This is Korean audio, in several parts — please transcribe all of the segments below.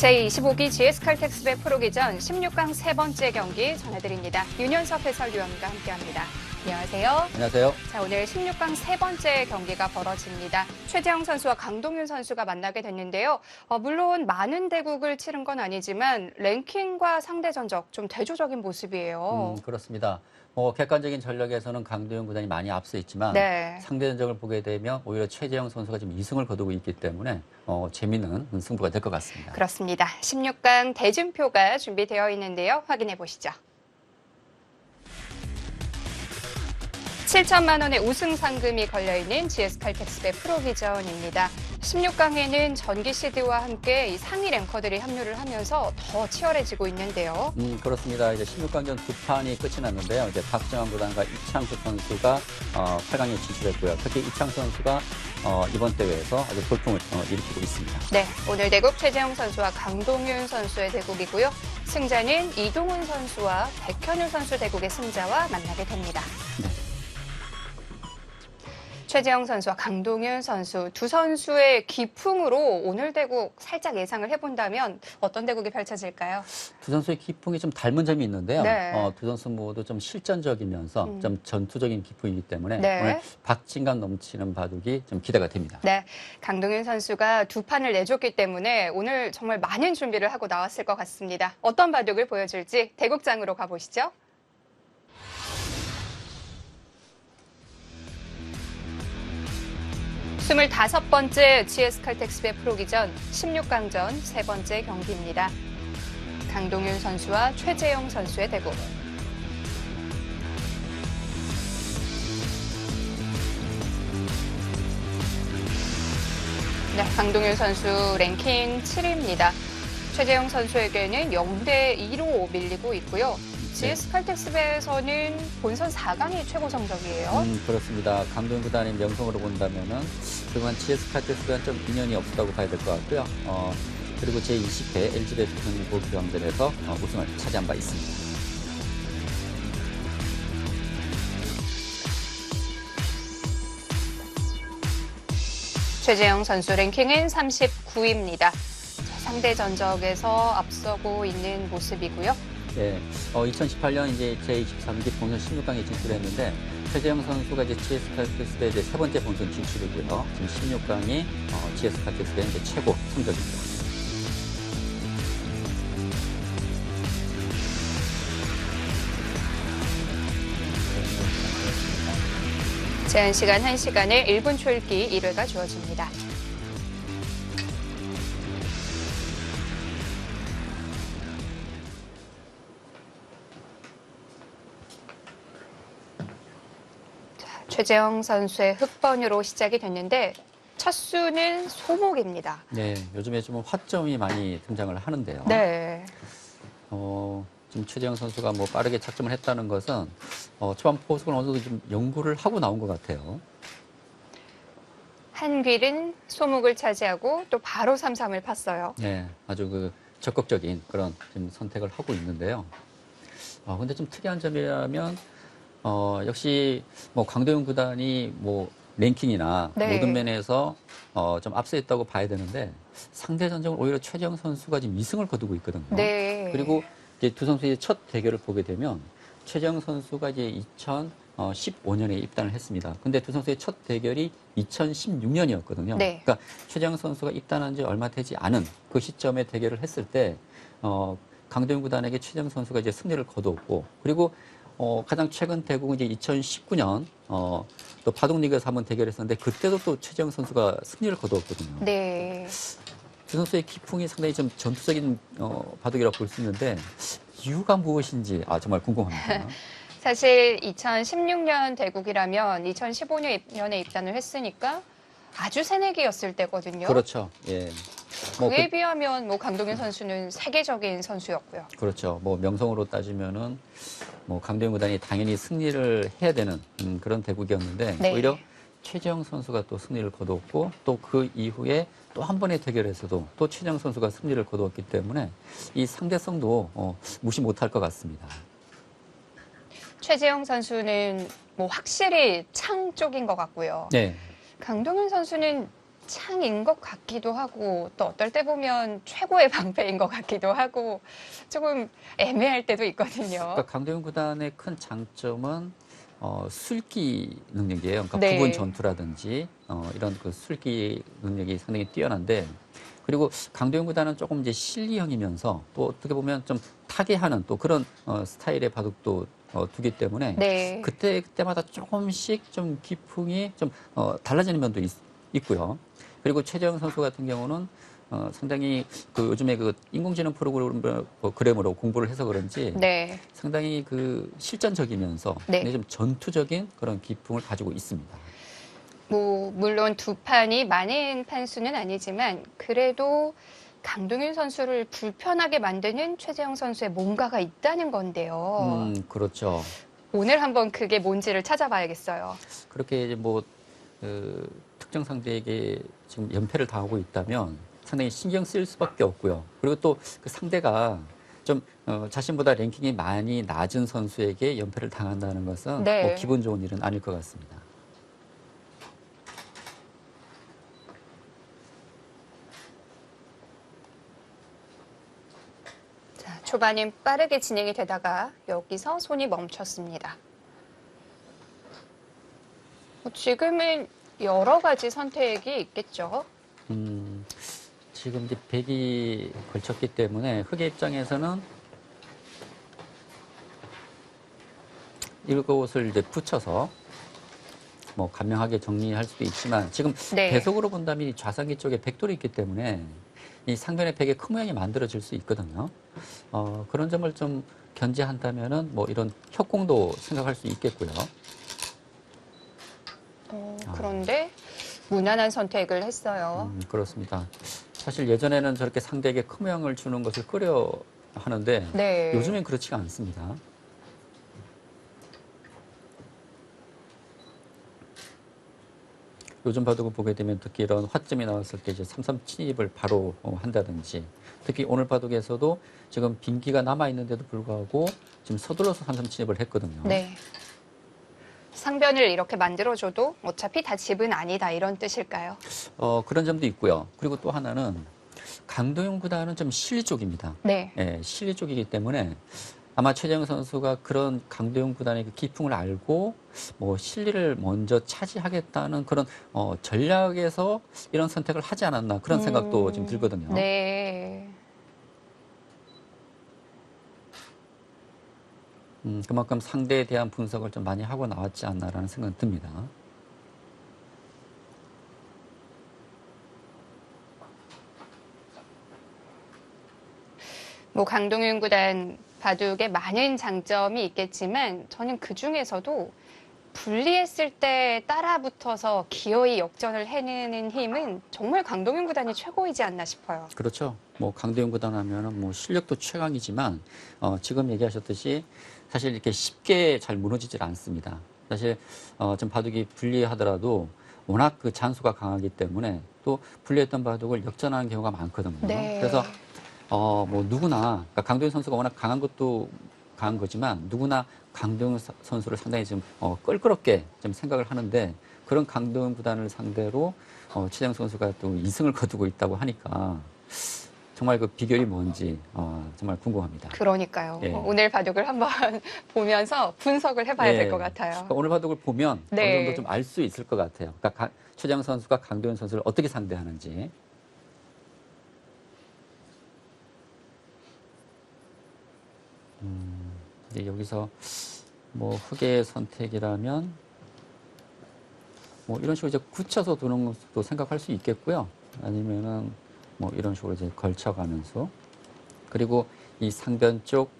제25기 GS칼텍스배 프로기전 16강 세 번째 경기 전해드립니다. 윤현석 해설위원과 함께합니다. 안녕하세요. 안녕하세요. 자, 오늘 16강 세 번째 경기가 벌어집니다. 최재형 선수와 강동윤 선수가 만나게 됐는데요. 물론 많은 대국을 치른 건 아니지만 랭킹과 상대 전적 좀 대조적인 모습이에요. 그렇습니다. 객관적인 전력에서는 강도현 구단이 많이 앞서 있지만 네. 상대 전적을 보게 되면 오히려 최재형 선수가 지금 2승을 거두고 있기 때문에 재미있는 승부가 될 것 같습니다. 그렇습니다. 16강 대진표가 준비되어 있는데요. 확인해 보시죠. 7천만 원의 우승 상금이 걸려있는 GS칼텍스배 프로기전입니다. 16강에는 전기 시드와 함께 이 상위 랭커들이 합류를 하면서 더 치열해지고 있는데요. 그렇습니다. 이제 16강전 두 판이 끝이 났는데요. 이제 박정환 구단과 이창수 선수가 8강에 진출했고요. 특히 이창수 선수가 이번 대회에서 아주 돌풍을 일으키고 있습니다. 네, 오늘 대국 최재형 선수와 강동윤 선수의 대국이고요. 승자는 이동훈 선수와 백현우 선수 대국의 승자와 만나게 됩니다. 네. 최재형 선수와 강동윤 선수 두 선수의 기풍으로 오늘 대국 살짝 예상을 해본다면 어떤 대국이 펼쳐질까요? 두 선수의 기풍이 좀 닮은 점이 있는데요. 네. 두 선수 모두 좀 실전적이면서 좀 전투적인 기풍이기 때문에 네. 오늘 박진감 넘치는 바둑이 좀 기대가 됩니다. 네, 강동윤 선수가 두 판을 내줬기 때문에 오늘 정말 많은 준비를 하고 나왔을 것 같습니다. 어떤 바둑을 보여줄지 대국장으로 가보시죠. 스물다섯 번째 GS칼텍스배 프로기전 16강전 세 번째 경기입니다. 강동윤 선수와 최재형 선수의 대국. 네, 강동윤 선수 랭킹 7위입니다. 최재형 선수에게는 0대 2로 밀리고 있고요. GS칼텍스배에서는 본선 4강이 최고 성적이에요. 그렇습니다. 강동윤 구단의 명성으로 본다면은 그동안 GS칼텍스배는 좀 인연이 없었다고 봐야 될 것 같고요. 그리고 제20회 LG 대표팀 교환전에서 우승을 차지한 바 있습니다. 최재형 선수 랭킹은 39위입니다. 상대 전적에서 앞서고 있는 모습이고요. 네, 2018년 이제 제23기 본선 16강에 진출했는데 최재형 선수가 이제 GS칼텍스배 이제 세 번째 본선 진출이고요. 지금 16강이 GS칼텍스배 이제 최고 성적입니다. 제한 시간 1시간에 1분 초읽기 1회가 주어집니다. 최재형 선수의 흑번으로 시작이 됐는데 첫 수는 소목입니다. 네, 요즘에 좀 화점이 많이 등장을 하는데요. 네. 지금 최재형 선수가 뭐 빠르게 착점을 했다는 것은 초반 포석을 어느 정도 좀 연구를 하고 나온 것 같아요. 한길은 소목을 차지하고 또 바로 3-3을 팠어요. 네, 아주 적극적인 그런 지금 선택을 하고 있는데요. 근데 좀 특이한 점이라면 역시 뭐 강도현 구단이 뭐 랭킹이나 네. 모든 면에서 좀 앞서 있다고 봐야 되는데 상대 전적은 오히려 최재형 선수가 지금 2승을 거두고 있거든요. 네. 그리고 이제 두 선수의 첫 대결을 보게 되면 최재형 선수가 이제 2015년에 입단을 했습니다. 근데 두 선수의 첫 대결이 2016년이었거든요. 네. 그러니까 최재형 선수가 입단한 지 얼마 되지 않은 그 시점에 대결을 했을 때 강도현 구단에게 최재형 선수가 이제 승리를 거두었고 그리고 가장 최근 대국은 이제 2019년 또 바둑리그에서 한번 대결했었는데 그때도 또 최재형 선수가 승리를 거두었거든요. 네. 두 선수의 기풍이 상당히 좀 전투적인 바둑이라고 볼 수 있는데 이유가 무엇인지 정말 궁금합니다. 사실 2016년 대국이라면 2015년에 입단을 했으니까 아주 새내기였을 때거든요. 그렇죠. 예. 그에 비하면 뭐 강동윤 선수는 세계적인 선수였고요. 그렇죠. 뭐 명성으로 따지면은 뭐 강도현 구단이 당연히 승리를 해야 되는 그런 대국이었는데 네. 오히려 최재형 선수가 또 승리를 거두었고 또 그 이후에 또 한 번의 대결에서도 또 최재형 선수가 승리를 거두었기 때문에 이 상대성도 무시 못할 것 같습니다. 최재형 선수는 뭐 확실히 창 쪽인 것 같고요. 네. 강동윤 선수는 창인 것 같기도 하고 또 어떨 때 보면 최고의 방패인 것 같기도 하고 조금 애매할 때도 있거든요. 그러니까 강도현 구단의 큰 장점은 술기 능력이에요. 그러니까 네. 부분 전투라든지 이런 그 술기 능력이 상당히 뛰어난데, 그리고 강도현 구단은 조금 이제 실리형이면서 또 어떻게 보면 좀 타개하는 또 그런 스타일의 바둑도 두기 때문에 네. 그때마다 조금씩 좀 기풍이 좀 달라지는 면도 있고요. 그리고 최재형 선수 같은 경우는 상당히 그 요즘에 그 인공지능 프로그램으로 공부를 해서 그런지 네. 상당히 그 실전적이면서 네. 굉장히 좀 전투적인 그런 기풍을 가지고 있습니다. 뭐 물론 두 판이 많은 판수는 아니지만 그래도 강동윤 선수를 불편하게 만드는 최재형 선수의 뭔가가 있다는 건데요. 그렇죠. 오늘 한번 그게 뭔지를 찾아봐야겠어요. 그렇게 이제 뭐 특정 상대에게 지금 연패를 당하고 있다면 상당히 신경 쓰일 수밖에 없고요. 그리고 또 그 상대가 좀 자신보다 랭킹이 많이 낮은 선수에게 연패를 당한다는 것은 네. 뭐 기분 좋은 일은 아닐 것 같습니다. 자, 초반엔 빠르게 진행이 되다가 여기서 손이 멈췄습니다. 지금은 여러 가지 선택이 있겠죠. 지금 이제 백이 걸쳤기 때문에 흑의 입장에서는 이것을 이제 붙여서 뭐 간명하게 정리할 수도 있지만 지금 네. 배속으로 본다면 이 좌상기 쪽에 백돌이 있기 때문에 이 상변의 백에 큰 모양이 만들어질 수 있거든요. 그런 점을 좀 견제한다면은 뭐 이런 협공도 생각할 수 있겠고요. 그런데 무난한 선택을 했어요. 그렇습니다. 사실 예전에는 저렇게 상대에게 큰 모양을 주는 것을 꺼려 하는데 네. 요즘엔 그렇지가 않습니다. 요즘 바둑을 보게 되면 특히 이런 화점이 나왔을 때 이제 3-3 침입을 바로 한다든지, 특히 오늘 바둑에서도 지금 빈기가 남아 있는데도 불구하고 지금 서둘러서 3-3 침입을 했거든요. 네. 상변을 이렇게 만들어줘도 어차피 다 집은 아니다 이런 뜻일까요? 그런 점도 있고요. 그리고 또 하나는 강도영 구단은 좀 실리 쪽입니다. 네. 예, 실리 쪽이기 때문에 아마 최재형 선수가 그런 강도영 구단의 그 기풍을 알고 뭐 실리를 먼저 차지하겠다는 그런 전략에서 이런 선택을 하지 않았나 그런 생각도 지금 들거든요. 네. 그만큼 상대에 대한 분석을 좀 많이 하고 나왔지 않나라는 생각이 듭니다. 뭐 강동윤 구단 바둑에 많은 장점이 있겠지만 저는 그 중에서도 분리했을 때 따라붙어서 기어이 역전을 해내는 힘은 정말 강동윤 구단이 최고이지 않나 싶어요. 그렇죠. 뭐 강도영 구단 하면은 뭐 실력도 최강이지만 지금 얘기하셨듯이 사실 이렇게 쉽게 잘 무너지질 않습니다. 사실 좀 바둑이 불리하더라도 워낙 그 잔수가 강하기 때문에 또 불리했던 바둑을 역전하는 경우가 많거든요. 네. 그래서 뭐 누구나 그러니까 강도영 선수가 워낙 강한 것도 강한 거지만 누구나 강도영 선수를 상당히 좀 껄끄럽게 좀 생각을 하는데, 그런 강도영 구단을 상대로 최재형 선수가 또 2승을 거두고 있다고 하니까 정말 그 비결이 뭔지 정말 궁금합니다. 그러니까요. 예. 오늘 바둑을 한번 보면서 분석을 해봐야 될 것 같아요. 그러니까 오늘 바둑을 보면 네. 어느 정도 좀 알 수 있을 것 같아요. 그러니까 최재형 선수가 강도현 선수를 어떻게 상대하는지. 이제 여기서 뭐 흑의 선택이라면 뭐 이런 식으로 이제 굳혀서 두는 것도 생각할 수 있겠고요. 아니면은 뭐 이런 식으로 이제 걸쳐가면서, 그리고 이 상변 쪽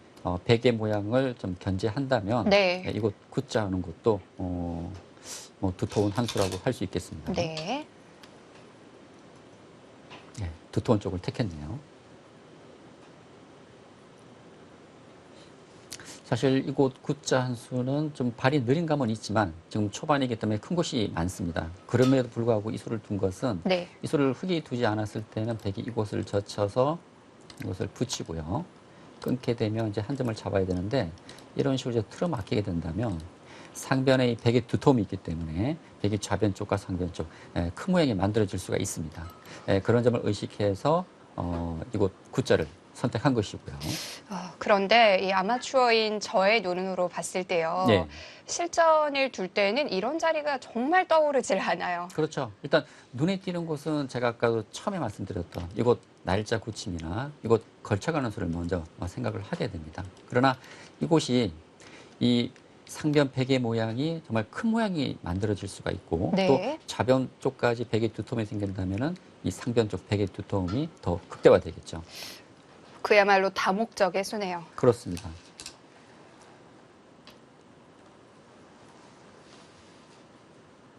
베개 모양을 좀 견제한다면 네. 이곳 굳자 하는 것도 뭐 두터운 한 수라고 할 수 있겠습니다. 네. 네, 두터운 쪽을 택했네요. 사실 이곳 굳자 한 수는 좀 발이 느린 감은 있지만 지금 초반이기 때문에 큰 곳이 많습니다. 그럼에도 불구하고 이 수를 둔 것은 네. 이 수를 흙이 두지 않았을 때는 백이 이곳을 젖혀서 이곳을 붙이고요. 끊게 되면 이제 한 점을 잡아야 되는데 이런 식으로 이제 틀어막히게 된다면 상변에 이 백의 두터움이 있기 때문에 백이 좌변 쪽과 상변 쪽 큰 모양이 만들어질 수가 있습니다. 그런 점을 의식해서 이곳 구자를 선택한 것이고요. 그런데 이 아마추어인 저의 눈으로 봤을 때요. 예. 실전을 둘 때는 이런 자리가 정말 떠오르질 않아요. 그렇죠. 일단 눈에 띄는 곳은 제가 아까도 처음에 말씀드렸던 이곳 날짜 굳힘이나 이곳 걸쳐가는 수를 먼저 생각을 하게 됩니다. 그러나 이곳이 이 상변 베개 모양이 정말 큰 모양이 만들어질 수가 있고 네. 또 좌변 쪽까지 베개 두터움이 생긴다면은 이 상변 쪽 베개 두터움이 더 극대화되겠죠. 그야말로 다목적의 수네요. 그렇습니다.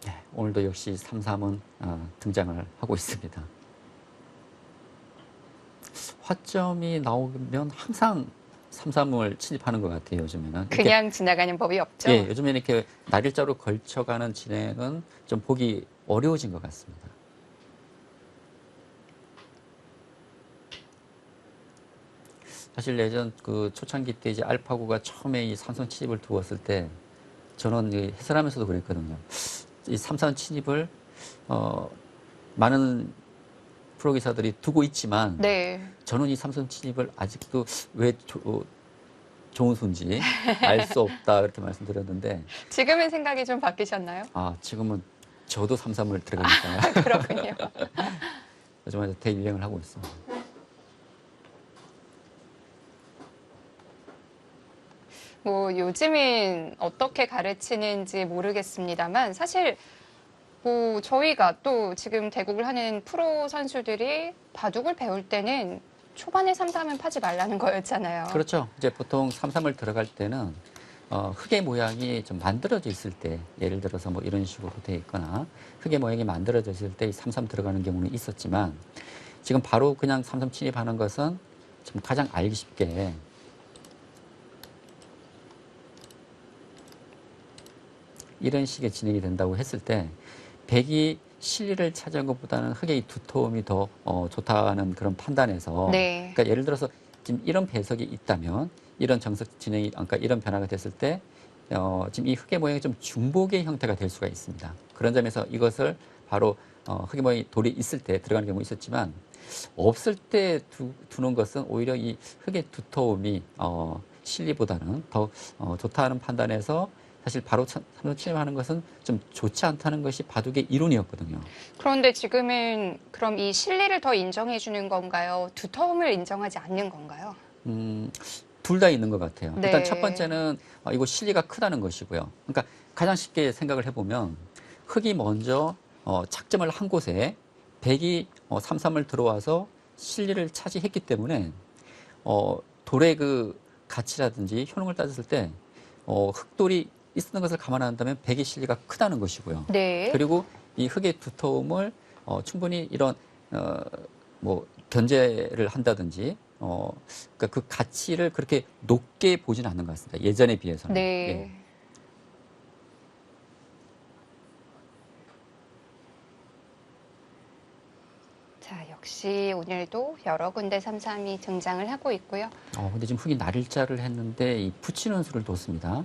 네, 오늘도 역시 3-3은 등장을 하고 있습니다. 화점이 나오면 항상 3-3을 침입하는 것 같아요, 요즘에는. 그냥 지나가는 법이 없죠. 예, 요즘에는 이렇게 날일자로 걸쳐가는 진행은 좀 보기 어려워진 것 같습니다. 사실 예전 그 초창기 때 이제 알파고가 처음에 이 3선 침입을 두었을 때 저는 해설하면서도 그랬거든요. 이 3선 침입을 많은 프로기사들이 두고 있지만 네. 저는 이 3선 침입을 아직도 왜 좋은 수인지 알 수 없다 그렇게 말씀드렸는데 지금은 생각이 좀 바뀌셨나요? 지금은 저도 3-3을 들어가니까요. 그렇군요. 요즘 아주 대유행을 하고 있습니다. 뭐 요즘은 어떻게 가르치는지 모르겠습니다만 사실 뭐 저희가 또 지금 대국을 하는 프로 선수들이 바둑을 배울 때는 초반에 3-3은 파지 말라는 거였잖아요. 그렇죠. 이제 보통 3-3을 들어갈 때는 흙의 모양이 좀 만들어져 있을 때, 예를 들어서 뭐 이런 식으로 돼 있거나 흙의 모양이 만들어져 있을 때 3-3 들어가는 경우는 있었지만 지금 바로 그냥 3-3 침입하는 것은 좀 가장 알기 쉽게 이런 식의 진행이 된다고 했을 때 백이 실리를 차지한 것보다는 흙의 두터움이 더 좋다는 그런 판단에서 네. 그러니까 예를 들어서 지금 이런 배석이 있다면 이런 정석 진행이 그러니까 이런 변화가 됐을 때 지금 이 흙의 모양이 좀 중복의 형태가 될 수가 있습니다. 그런 점에서 이것을 바로 흙의 모양이 돌이 있을 때 들어가는 경우 있었지만 없을 때 두는 것은 오히려 이 흙의 두터움이 실리보다는 더 좋다는 판단에서 사실 바로 3선 침입하는 것은 좀 좋지 않다는 것이 바둑의 이론이었거든요. 그런데 지금은 그럼 이 실리를 더 인정해 주는 건가요? 두터움을 인정하지 않는 건가요? 둘 다 있는 것 같아요. 네. 일단 첫 번째는 이거 실리가 크다는 것이고요. 그러니까 가장 쉽게 생각을 해보면 흙이 먼저 착점을 한 곳에 백이 3-3을 들어와서 실리를 차지했기 때문에 돌의 그 가치라든지 효능을 따졌을 때 흙돌이 있는 것을 감안한다면 백의 실리가 크다는 것이고요. 네. 그리고 이 흙의 두터움을 충분히 이런 뭐 견제를 한다든지 그러니까 그 가치를 그렇게 높게 보지는 않는 것 같습니다. 예전에 비해서는. 네. 예. 자, 역시 오늘도 여러 군데 3-3이 등장을 하고 있고요. 근데 지금 흙이 날일자를 했는데 이 붙이는 수를 뒀습니다.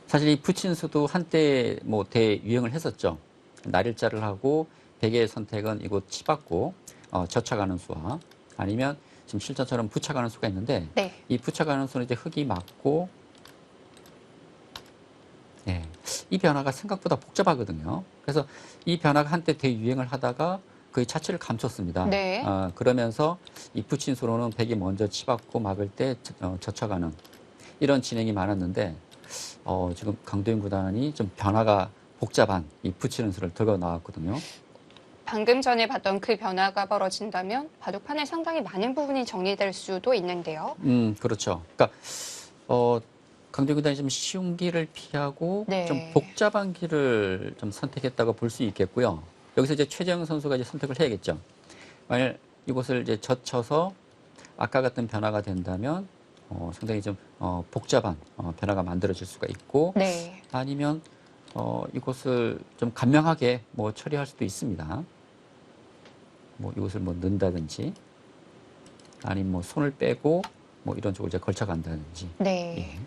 사실 이 붙이는 수도 한때 뭐 대유행을 했었죠. 날일자를 하고 백의 선택은 이곳 치받고 젖혀가는 수와 아니면 지금 실전처럼 붙여가는 수가 있는데 네. 이 붙여가는 수는 이제 흙이 맞고 예, 이 변화가 생각보다 복잡하거든요. 그래서 이 변화가 한때 대유행을 하다가 그의 차치를 감췄습니다. 네. 그러면서 이 붙인 수로는 백이 먼저 치받고 막을 때 젖혀가는 이런 진행이 많았는데 지금 강도현 구단이 좀 변화가 복잡한 이 붙이는 수를 들고 나왔거든요. 방금 전에 봤던 그 변화가 벌어진다면 바둑판에 상당히 많은 부분이 정리될 수도 있는데요. 그렇죠. 그러니까 강도현 구단이 좀 쉬운 길을 피하고 네. 좀 복잡한 길을 좀 선택했다고 볼 수 있겠고요. 여기서 이제 최재형 선수가 이제 선택을 해야겠죠. 만약 이곳을 이제 젖혀서 아까 같은 변화가 된다면 상당히 좀 복잡한 변화가 만들어질 수가 있고 네. 아니면 이곳을 좀 간명하게 뭐 처리할 수도 있습니다. 뭐 이곳을 뭐 넣는다든지 아니면 뭐 손을 빼고 뭐 이런 쪽으로 이제 걸쳐간다든지. 네. 예.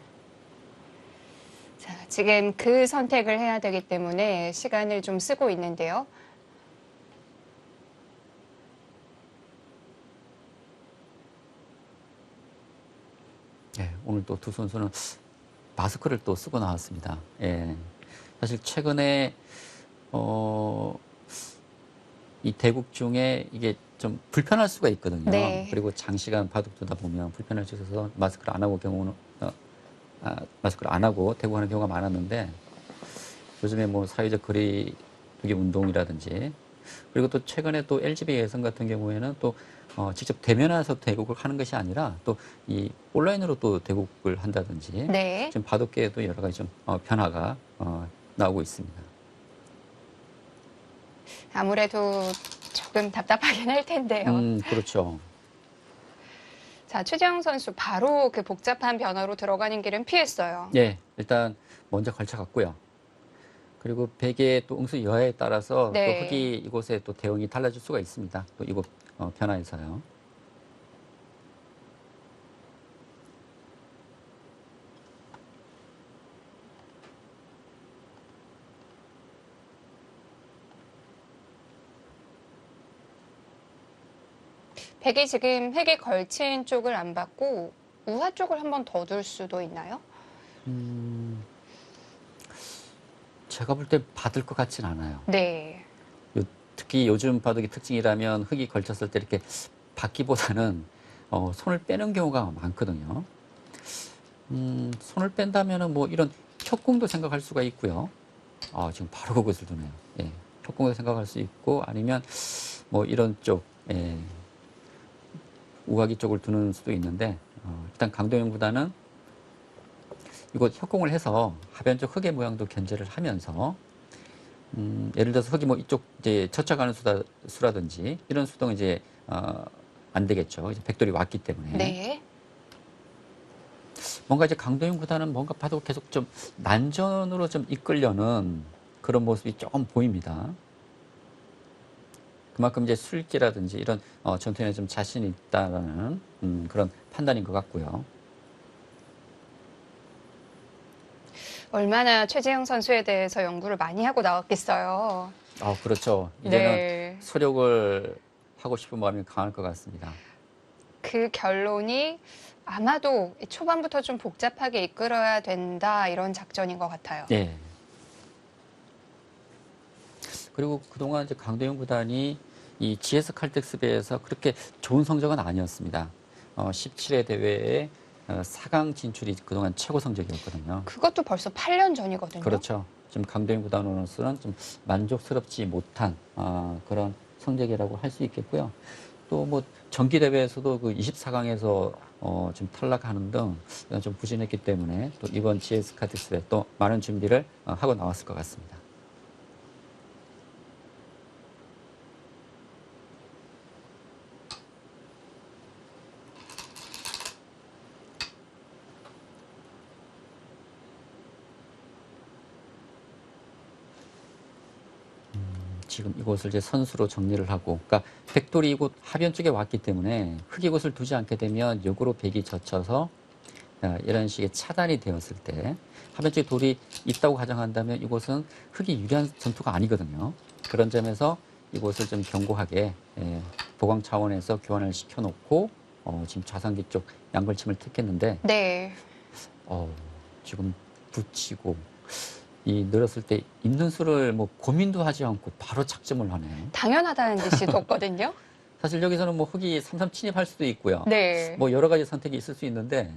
자, 지금 그 선택을 해야 되기 때문에 시간을 좀 쓰고 있는데요. 예, 오늘 또 두 선수는 마스크를 또 쓰고 나왔습니다. 예. 사실 최근에 이 대국 중에 이게 좀 불편할 수가 있거든요. 네. 그리고 장시간 바둑 두다 보면 불편할 수 있어서 마스크를 안 하고 마스크를 안 하고 대국하는 경우가 많았는데 요즘에 뭐 사회적 거리두기 운동이라든지 그리고 또 최근에 또 LGB 예선 같은 경우에는 또 직접 대면해서 대국을 하는 것이 아니라 또 이 온라인으로 또 대국을 한다든지 네. 지금 바둑계에도 여러 가지 좀 변화가 나오고 있습니다. 아무래도 조금 답답하긴 할 텐데요. 그렇죠. 자, 최재형 선수 바로 그 복잡한 변화로 들어가는 길은 피했어요. 예, 일단 먼저 걸쳐갔고요. 그리고 백의 또 응수 여하에 따라서 또 네. 흑이 이곳에 또 대응이 달라질 수가 있습니다. 또 이곳 변화에서요. 백이 지금 획에 걸친 쪽을 안 받고 우하 쪽을 한 번 더 둘 수도 있나요? 제가 볼 때 받을 것 같진 않아요. 네. 특히 요즘 바둑의 특징이라면 흑이 걸쳤을 때 이렇게 받기보다는 손을 빼는 경우가 많거든요. 손을 뺀다면은 뭐 이런 협공도 생각할 수가 있고요. 지금 바로 그것을 두네요. 예, 협공도 생각할 수 있고 아니면 뭐 이런 쪽, 예, 우하기 쪽을 두는 수도 있는데 일단 강도영 구단은 이곳 협공을 해서 하변 쪽 흑의 모양도 견제를 하면서 예를 들어서 흑이 뭐 이쪽 이제 젖혀가는 수라든지 이런 수동은 이제 안 되겠죠. 이제 백돌이 왔기 때문에. 네. 뭔가 이제 강도윤 구단은 뭔가 봐도 계속 좀 난전으로 좀 이끌려는 그런 모습이 조금 보입니다. 그만큼 이제 술기라든지 이런 전투에 좀 자신이 있다라는 그런 판단인 것 같고요. 얼마나 최재형 선수에 대해서 연구를 많이 하고 나왔겠어요. 그렇죠. 이제는 네. 소력을 하고 싶은 마음이 강할 것 같습니다. 그 결론이 아마도 초반부터 좀 복잡하게 이끌어야 된다 이런 작전인 것 같아요. 네. 그리고 그동안 이제 강도영 구단이 이 GS 칼텍스배에서 그렇게 좋은 성적은 아니었습니다. 17회 대회에 4강 진출이 그동안 최고 성적이었거든요. 그것도 벌써 8년 전이거든요. 그렇죠. 지금 강도영 구단으로서는 좀 만족스럽지 못한 그런 성적이라고 할 수 있겠고요. 또 뭐 정기 대회에서도 그 24강에서 좀 탈락하는 등 좀 부진했기 때문에 또 이번 GS 칼텍스배 또 많은 준비를 하고 나왔을 것 같습니다. 지금 이곳을 이제 선수로 정리를 하고, 그러니까 백돌이 이곳 하변 쪽에 왔기 때문에 흑 이곳을 두지 않게 되면 역으로 백이 젖혀서 이런 식의 차단이 되었을 때 하변 쪽에 돌이 있다고 가정한다면 이곳은 흑이 유리한 전투가 아니거든요. 그런 점에서 이곳을 좀 견고하게 보강 차원에서 교환을 시켜놓고 지금 좌상기 쪽 양걸침을 택했는데 네. 지금 붙이고 이 늘었을 때 있는 수를 뭐 고민도 하지 않고 바로 착점을 하네요. 당연하다는 듯이 뒀거든요. 사실 여기서는 뭐 흑이 3-3 침입할 수도 있고요. 네. 뭐 여러 가지 선택이 있을 수 있는데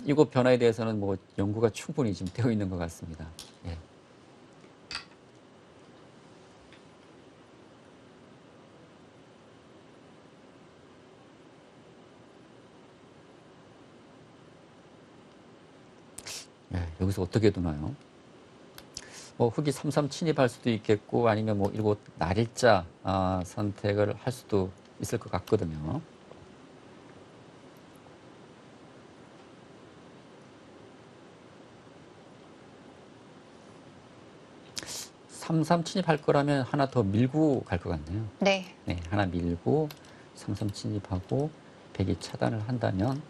이곳 변화에 대해서는 뭐 연구가 충분히 지금 되어 있는 것 같습니다. 예. 여기서 어떻게 두나요? 흑이 3-3 침입할 수도 있겠고 아니면 뭐 이곳 날일자 선택을 할 수도 있을 것 같거든요. 3-3 침입할 거라면 하나 더 밀고 갈 것 같네요. 네. 네, 하나 밀고 3-3 침입하고 백이 차단을 한다면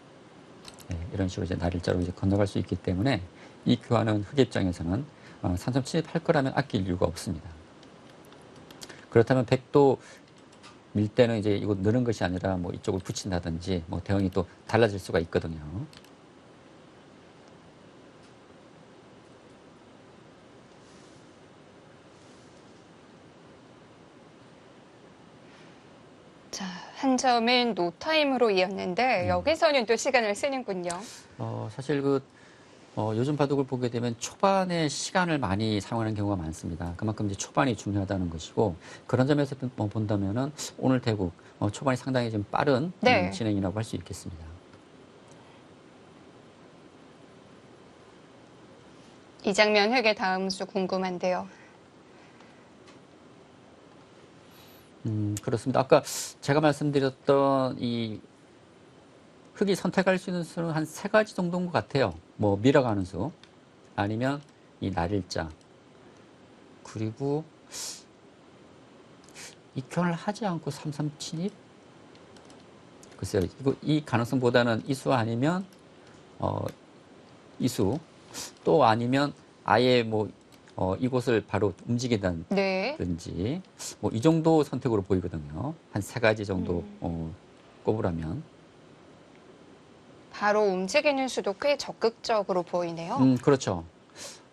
이런 식으로 이제 날일자로 이제 건너갈 수 있기 때문에 이 교환은 흑의 입장에서는 3점 침입할 거라면 아낄 이유가 없습니다. 그렇다면 백도 밀 때는 이제 이거 느는 것이 아니라 뭐 이쪽을 붙인다든지 뭐 대응이 또 달라질 수가 있거든요. 자, 한 점은 노타임으로 이었는데 여기서는 또 시간을 쓰는군요. 사실 요즘 바둑을 보게 되면 초반에 시간을 많이 사용하는 경우가 많습니다. 그만큼 이제 초반이 중요하다는 것이고 그런 점에서 본다면은 오늘 대국 초반이 상당히 좀 빠른 네. 진행이라고 할 수 있겠습니다. 이 장면 흑의 다음 수 궁금한데요. 그렇습니다. 아까 제가 말씀드렸던 이 흑이 선택할 수 있는 수는 한 3가지 정도인 것 같아요. 뭐 밀어가는 수, 아니면 이 날일자, 그리고 이견을 하지 않고 3-3 침입? 글쎄요, 이 가능성보다는 이수 아니면 이수, 또 아니면 아예 뭐 이곳을 바로 움직이든지 네. 뭐 이 정도 선택으로 보이거든요. 한 3가지 정도 꼽으라면. 바로 움직이는 수도 꽤 적극적으로 보이네요. 그렇죠.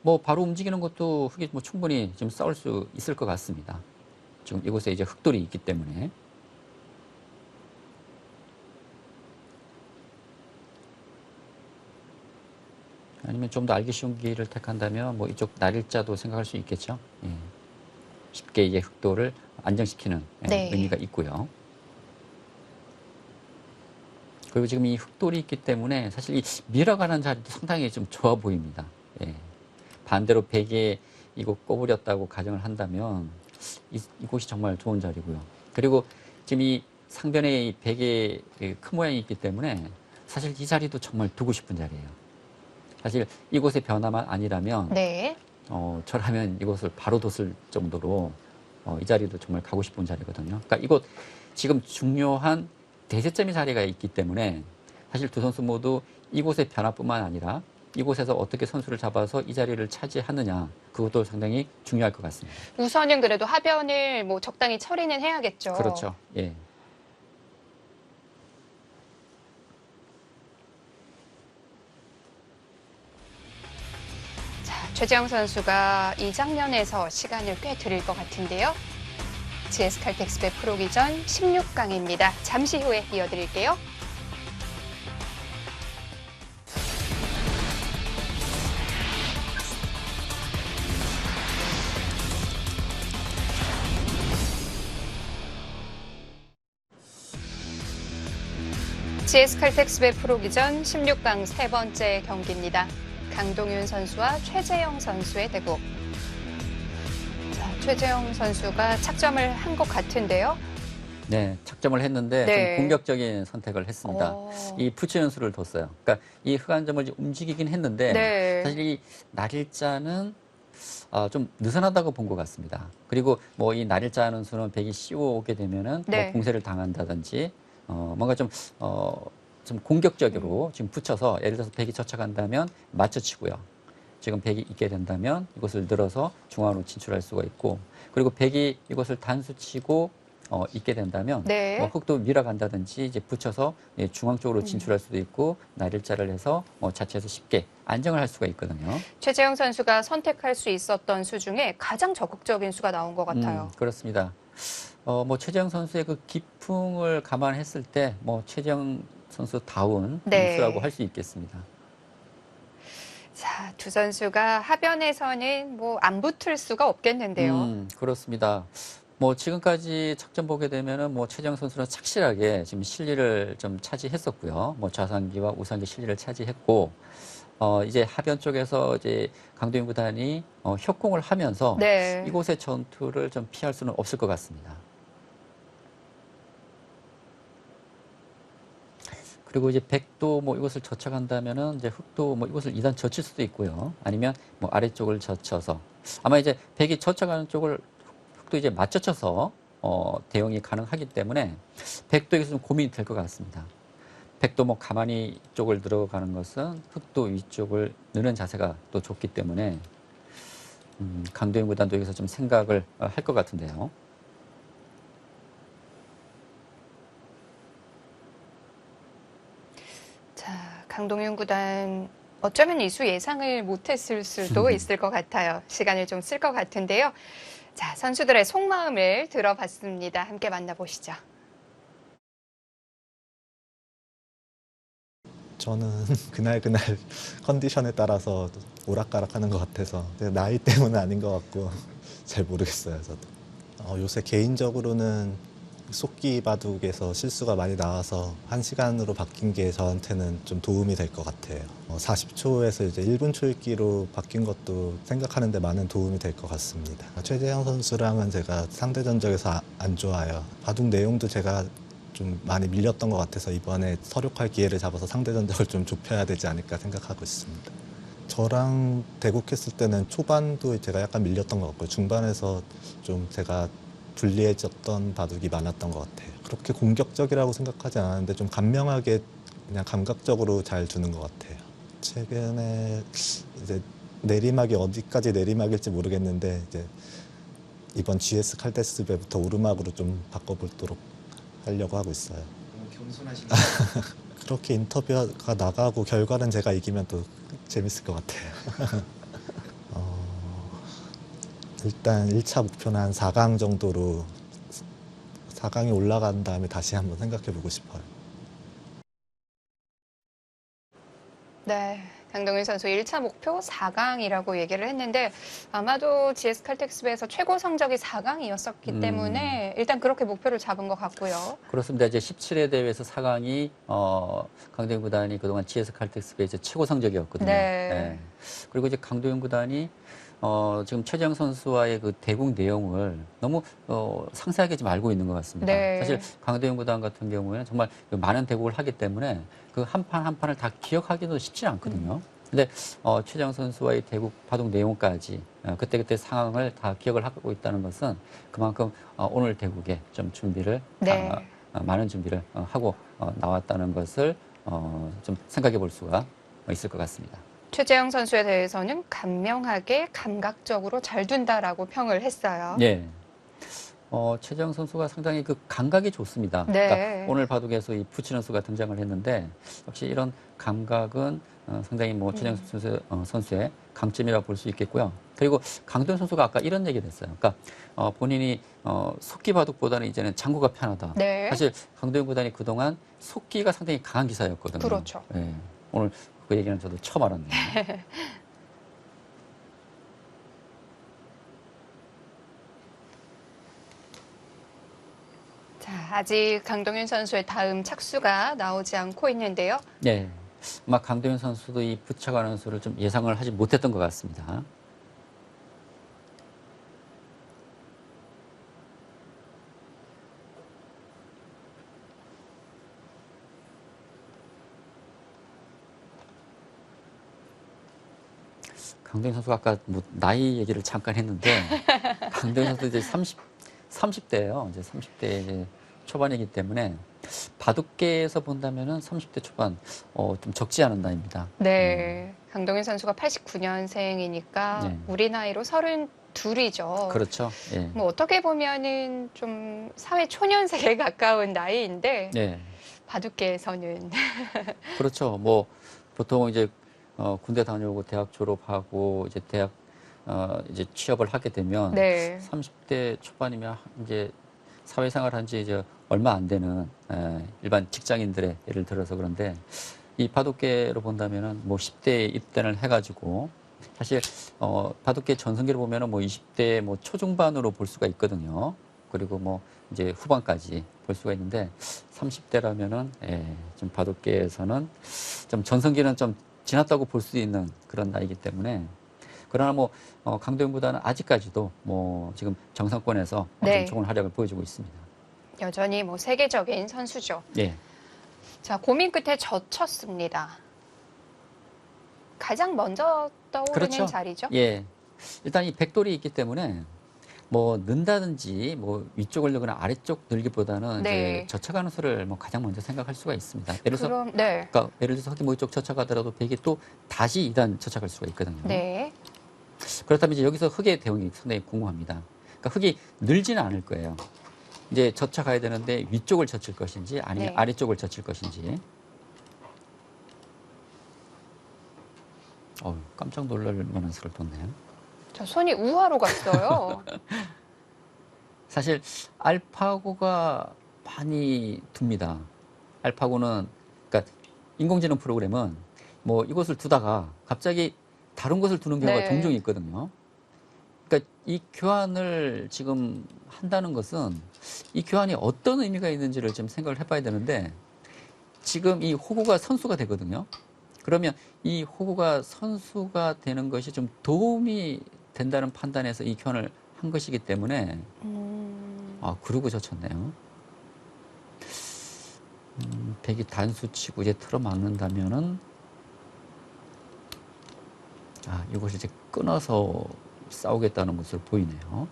뭐 바로 움직이는 것도 흑이 뭐 충분히 지금 싸울 수 있을 것 같습니다. 지금 이곳에 이제 흑돌이 있기 때문에. 아니면 좀 더 알기 쉬운 길을 택한다면 뭐 이쪽 날일자도 생각할 수 있겠죠. 예. 쉽게 이제 흑돌을 안정시키는 네. 의미가 있고요. 그리고 지금 이 흑돌이 있기 때문에 사실 이 밀어가는 자리도 상당히 좀 좋아 보입니다. 예. 반대로 백에 이곳 꼬부렸다고 가정을 한다면 이곳이 정말 좋은 자리고요. 그리고 지금 이 상변에 이 백의 큰 모양이 있기 때문에 사실 이 자리도 정말 두고 싶은 자리예요. 사실 이곳의 변화만 아니라면 네. 저라면 이곳을 바로 뒀을 정도로 이 자리도 정말 가고 싶은 자리거든요. 그러니까 이곳 지금 중요한 대세점의 자리가 있기 때문에 사실 두 선수 모두 이곳의 변화뿐만 아니라 이곳에서 어떻게 선수를 잡아서 이 자리를 차지하느냐, 그것도 상당히 중요할 것 같습니다. 우선은 그래도 하변을 뭐 적당히 처리는 해야겠죠. 그렇죠. 예. 자, 최재형 선수가 이 장면에서 시간을 꽤 드릴 것 같은데요. GS 칼텍스배 프로기전 16강입니다. 잠시 후에 이어드릴게요. GS 칼텍스배 프로기전 16강 세 번째 경기입니다. 강동윤 선수와 최재형 선수의 대국. 자, 최재형 선수가 착점을 한 것 같은데요. 네, 착점을 했는데 네. 좀 공격적인 선택을 했습니다. 오. 이 푸치연수를 뒀어요. 그러니까 이 흑안점을 움직이긴 했는데 네. 사실 이 날일자는 좀 느슨하다고 본 것 같습니다. 그리고 뭐 이 날일자 하는 수는 백이 씌워오게 되면은 네. 뭐 공세를 당한다든지 뭔가 좀 공격적으로 지금 붙여서 예를 들어서 백이 젖혀간다면 맞춰치고요. 지금 백이 있게 된다면 이것을 늘어서 중앙으로 진출할 수가 있고, 그리고 백이 이것을 단수치고 있게 된다면 네. 뭐 흑도 밀어간다든지 이제 붙여서 중앙 쪽으로 진출할 수도 있고 날일자를 해서 자체에서 쉽게 안정을 할 수가 있거든요. 최재형 선수가 선택할 수 있었던 수 중에 가장 적극적인 수가 나온 것 같아요. 그렇습니다. 뭐 최재형 선수의 그 기풍을 감안했을 때 뭐 최재형 선수다운 네. 수라고 할 수 있겠습니다. 자, 두 선수가 하변에서는 뭐 안 붙을 수가 없겠는데요. 그렇습니다. 뭐 지금까지 착점 보게 되면은 뭐 최재형 선수는 착실하게 지금 실리를 좀 차지했었고요. 뭐 좌상기와 우상기 실리를 차지했고, 이제 하변 쪽에서 이제 강도윤 구단이 협공을 하면서 네. 이곳의 전투를 좀 피할 수는 없을 것 같습니다. 그리고 이제 백도 뭐 이곳을 젖혀간다면은 이제 흑도 뭐 이곳을 2단 젖힐 수도 있고요. 아니면 뭐 아래쪽을 젖혀서 아마 이제 백이 젖혀가는 쪽을 흑도 이제 맞젖혀서 대응이 가능하기 때문에 백도에게 좀 고민이 될 것 같습니다. 백도 뭐 가만히 이쪽을 들어가는 것은 흑도 위쪽을 넣는 자세가 또 좋기 때문에 강도현 구단도 여기서 좀 생각을 할 것 같은데요. 자, 강동윤 구단 어쩌면 이수 예상을 못했을 수도 있을 것 같아요. 시간을 좀 쓸 것 같은데요. 자, 선수들의 속마음을 들어봤습니다. 함께 만나보시죠. 저는 그날 컨디션에 따라서 오락가락하는 것 같아서 나이 때문은 아닌 것 같고 잘 모르겠어요, 저도. 요새 개인적으로는 속기 바둑에서 실수가 많이 나와서 1시간으로 바뀐 게 저한테는 좀 도움이 될 것 같아요. 40초에서 이제 1분 초읽기로 바뀐 것도 생각하는데 많은 도움이 될 것 같습니다. 최재형 선수랑은 제가 상대 전적에서 안 좋아요. 바둑 내용도 제가 좀 많이 밀렸던 것 같아서 이번에 서력할 기회를 잡아서 상대 전적을 좀 좁혀야 되지 않을까 생각하고 있습니다. 저랑 대국했을 때는 초반도 제가 약간 밀렸던 것 같고요. 중반에서 좀 제가 불리해졌던 바둑이 많았던 것 같아요. 그렇게 공격적이라고 생각하지 않았는데 좀 간명하게 그냥 감각적으로 잘 두는 것 같아요. 최근에 이제 내리막이 어디까지 내리막일지 모르겠는데 이제 이번 GS 칼데스배부터 오르막으로 좀 바꿔보도록 하려고 하고 있어요. 너무 겸손하시네요. 그렇게 인터뷰가 나가고 결과는 제가 이기면 또 재밌을 것 같아요. 일단 1차 목표는 한 4강 정도로 4강에 올라간 다음에 다시 한번 생각해 보고 싶어요. 네, 강동윤 선수 1차 목표 4강이라고 얘기를 했는데 아마도 GS 칼텍스배에서 최고 성적이 4강이었었기 때문에 일단 그렇게 목표를 잡은 것 같고요. 그렇습니다. 이제 17회 대회에서 4강이 강도현 구단이 그동안 GS 칼텍스배 이제 최고 성적이었거든요. 네. 그리고 이제 강도현 구단이 지금 최재형 선수와의 그 대국 내용을 너무 상세하게 좀 알고 있는 것 같습니다. 네. 사실 강도현 구단 같은 경우에는 정말 많은 대국을 하기 때문에 그 한 판 한 판을 다 기억하기도 쉽지 않거든요. 근데 최재형 선수와의 대국 바둑 내용까지 그때그때 상황을 다 기억을 하고 있다는 것은 그만큼 오늘 대국에 좀 준비를 네. 많은 준비를 하고 나왔다는 것을 좀 생각해 볼 수가 있을 것 같습니다. 최재형 선수에 대해서는 간명하게 감각적으로 잘 둔다라고 평을 했어요. 예. 최재형 선수가 상당히 그 감각이 좋습니다. 네. 그러니까 오늘 바둑에서 이 부치런수가 등장을 했는데 역시 이런 감각은 상당히 뭐 최재형 선수의 강점이라고 볼 수 있겠고요. 그리고 강도현 선수가 아까 이런 얘기를 했어요. 그러니까 본인이 속기 바둑보다는 이제는 장구가 편하다. 네. 사실 강도현 구단이 그동안 속기가 상당히 강한 기사였거든요. 그렇죠. 예. 오늘 그 얘기는 저도 처음 알았네요. 자, 아직 강동윤 선수의 다음 착수가 나오지 않고 있는데요. 네. 아마 강도현 선수도 이 부착하는 수를 좀 예상을 하지 못했던 것 같습니다. 강도현 선수가 아까 뭐 나이 얘기를 잠깐 했는데 강도현 선수 이제 30대예요. 이제 30대 이제 초반이기 때문에 바둑계에서 본다면은 30대 초반 좀 적지 않은 나이입니다. 네. 강동윤 선수가 89년생이니까 네. 우리 나이로 32이죠. 그렇죠. 예. 뭐 어떻게 보면은 좀 사회 초년생에 가까운 나이인데 네. 바둑계에서는 그렇죠. 뭐 보통 이제 군대 다녀오고 대학 졸업하고 이제 대학 이제 취업을 하게 되면 네. 30대 초반이면 이제 사회생활 한 지 이제 얼마 안 되는 일반 직장인들의 예를 들어서 그런데 이 바둑계로 본다면은 뭐 10대에 입대를 해가지고 사실 바둑계 전성기를 보면은 뭐 20대 뭐 초중반으로 볼 수가 있거든요. 그리고 뭐 이제 후반까지 볼 수가 있는데 30대라면은 좀 바둑계에서는 좀 전성기는 좀 지났다고 볼 수 있는 그런 나이기 때문에 그러나 뭐 강도현보다는 아직까지도 뭐 지금 정상권에서 네. 좀 좋은 활약을 보여주고 있습니다. 여전히 뭐 세계적인 선수죠. 예. 자, 고민 끝에 젖혔습니다. 가장 먼저 떠오르는 그렇죠. 자리죠. 예. 일단 이 백돌이 있기 때문에 뭐 는다든지 뭐 위쪽을 늘거나 아래쪽 늘기보다는 네. 이제 젖혀가는 수를 뭐 가장 먼저 생각할 수가 있습니다. 예를 들어서 그럼 네. 그러니까 예를 들어서 흑이 뭐 이쪽 젖혀가더라도 백이 또 다시 2단 젖혀갈 수가 있거든요. 네. 그렇다면 이제 여기서 흑의 대응이 상당히 궁금합니다. 그러니까 흑이 늘지는 않을 거예요. 이제 젖혀가야 되는데 위쪽을 젖힐 것인지 아니면 네. 아래쪽을 젖힐 것인지. 깜짝 놀랄 만한 수를 뒀네요. 저 손이 우하로 갔어요. 사실 알파고가 많이 둡니다. 알파고는 그러니까 인공지능 프로그램은 뭐 이것을 두다가 갑자기 다른 것을 두는 경우가 네. 종종 있거든요. 그러니까 이 교환을 지금 한다는 것은 이 교환이 어떤 의미가 있는지를 좀 생각을 해봐야 되는데 지금 이 호구가 선수가 되거든요. 그러면 이 호구가 선수가 되는 것이 좀 도움이 된다는 판단에서 이 교환을 한 것이기 때문에 그러고 젖혔네요. 백이 단수 치고 이제 틀어막는다면은 이것을 이제 끊어서 싸우겠다는 것을 보이네요.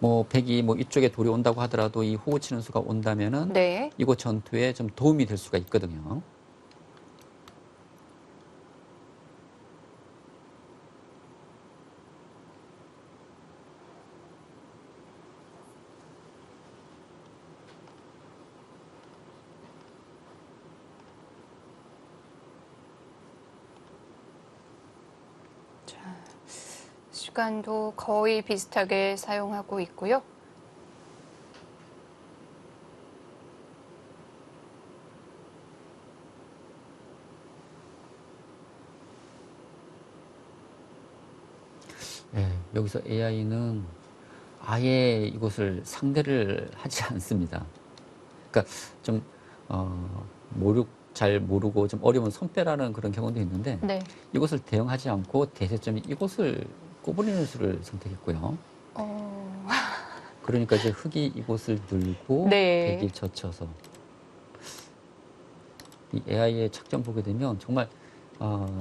뭐 백이 뭐 이쪽에 돌이 온다고 하더라도 이 호구 치는 수가 온다면은 네. 이곳 전투에 좀 도움이 될 수가 있거든요. 시간도 거의 비슷하게 사용하고 있고요. 네, 여기서 AI는 아예 이것을 상대를 하지 않습니다. 그러니까 좀 잘 모르고 좀 어려운 손빼라는 그런 경우도 있는데 네. 이것을 대응하지 않고 대세점이 이곳을 꼬부리는 수를 선택했고요. 그러니까 이제 흑이 이곳을 늘고 네. 백이 젖혀서 이 AI의 착점 보게 되면 정말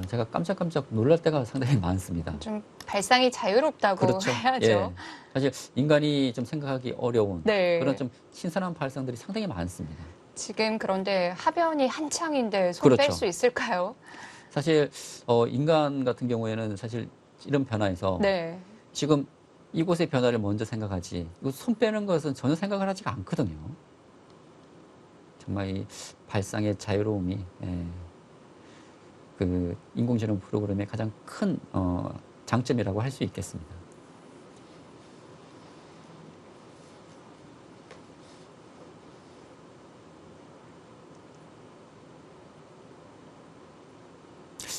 제가 깜짝깜짝 놀랄 때가 상당히 많습니다. 좀 발상이 자유롭다고 그렇죠. 해야죠. 예. 사실 인간이 좀 생각하기 어려운 네. 그런 좀 신선한 발상들이 상당히 많습니다. 지금 그런데 하변이 한창인데 손 뺄 그렇죠. 수 있을까요? 사실 인간 같은 경우에는 사실 이런 변화에서 네. 지금 이곳의 변화를 먼저 생각하지 이거 손 빼는 것은 전혀 생각을 하지가 않거든요. 정말 이 발상의 자유로움이 그 인공지능 프로그램의 가장 큰 장점이라고 할 수 있겠습니다.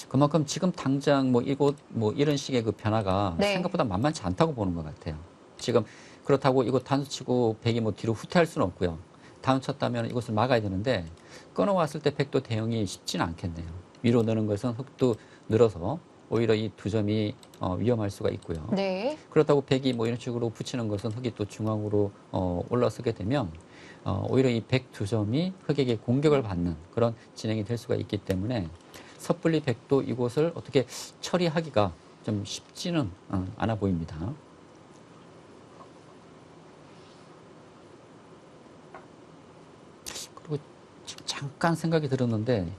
그만큼 지금 당장 뭐 이곳 뭐 이런 식의 그 변화가 네. 생각보다 만만치 않다고 보는 것 같아요. 지금 그렇다고 이곳 단수 치고 백이 뭐 뒤로 후퇴할 수는 없고요. 단수 쳤다면 이것을 막아야 되는데 끊어왔을 때 백도 대응이 쉽지는 않겠네요. 위로 느는 것은 흑도 늘어서 오히려 이 두 점이 위험할 수가 있고요. 네. 그렇다고 백이 뭐 이런 식으로 붙이는 것은 흑이 또 중앙으로 올라서게 되면 오히려 이 백 두 점이 흑에게 공격을 받는 그런 진행이 될 수가 있기 때문에 섣불리 백도 이곳을 어떻게 처리하기가 좀 쉽지는 않아 보입니다. 그리고 지금 잠깐 생각이 들었는데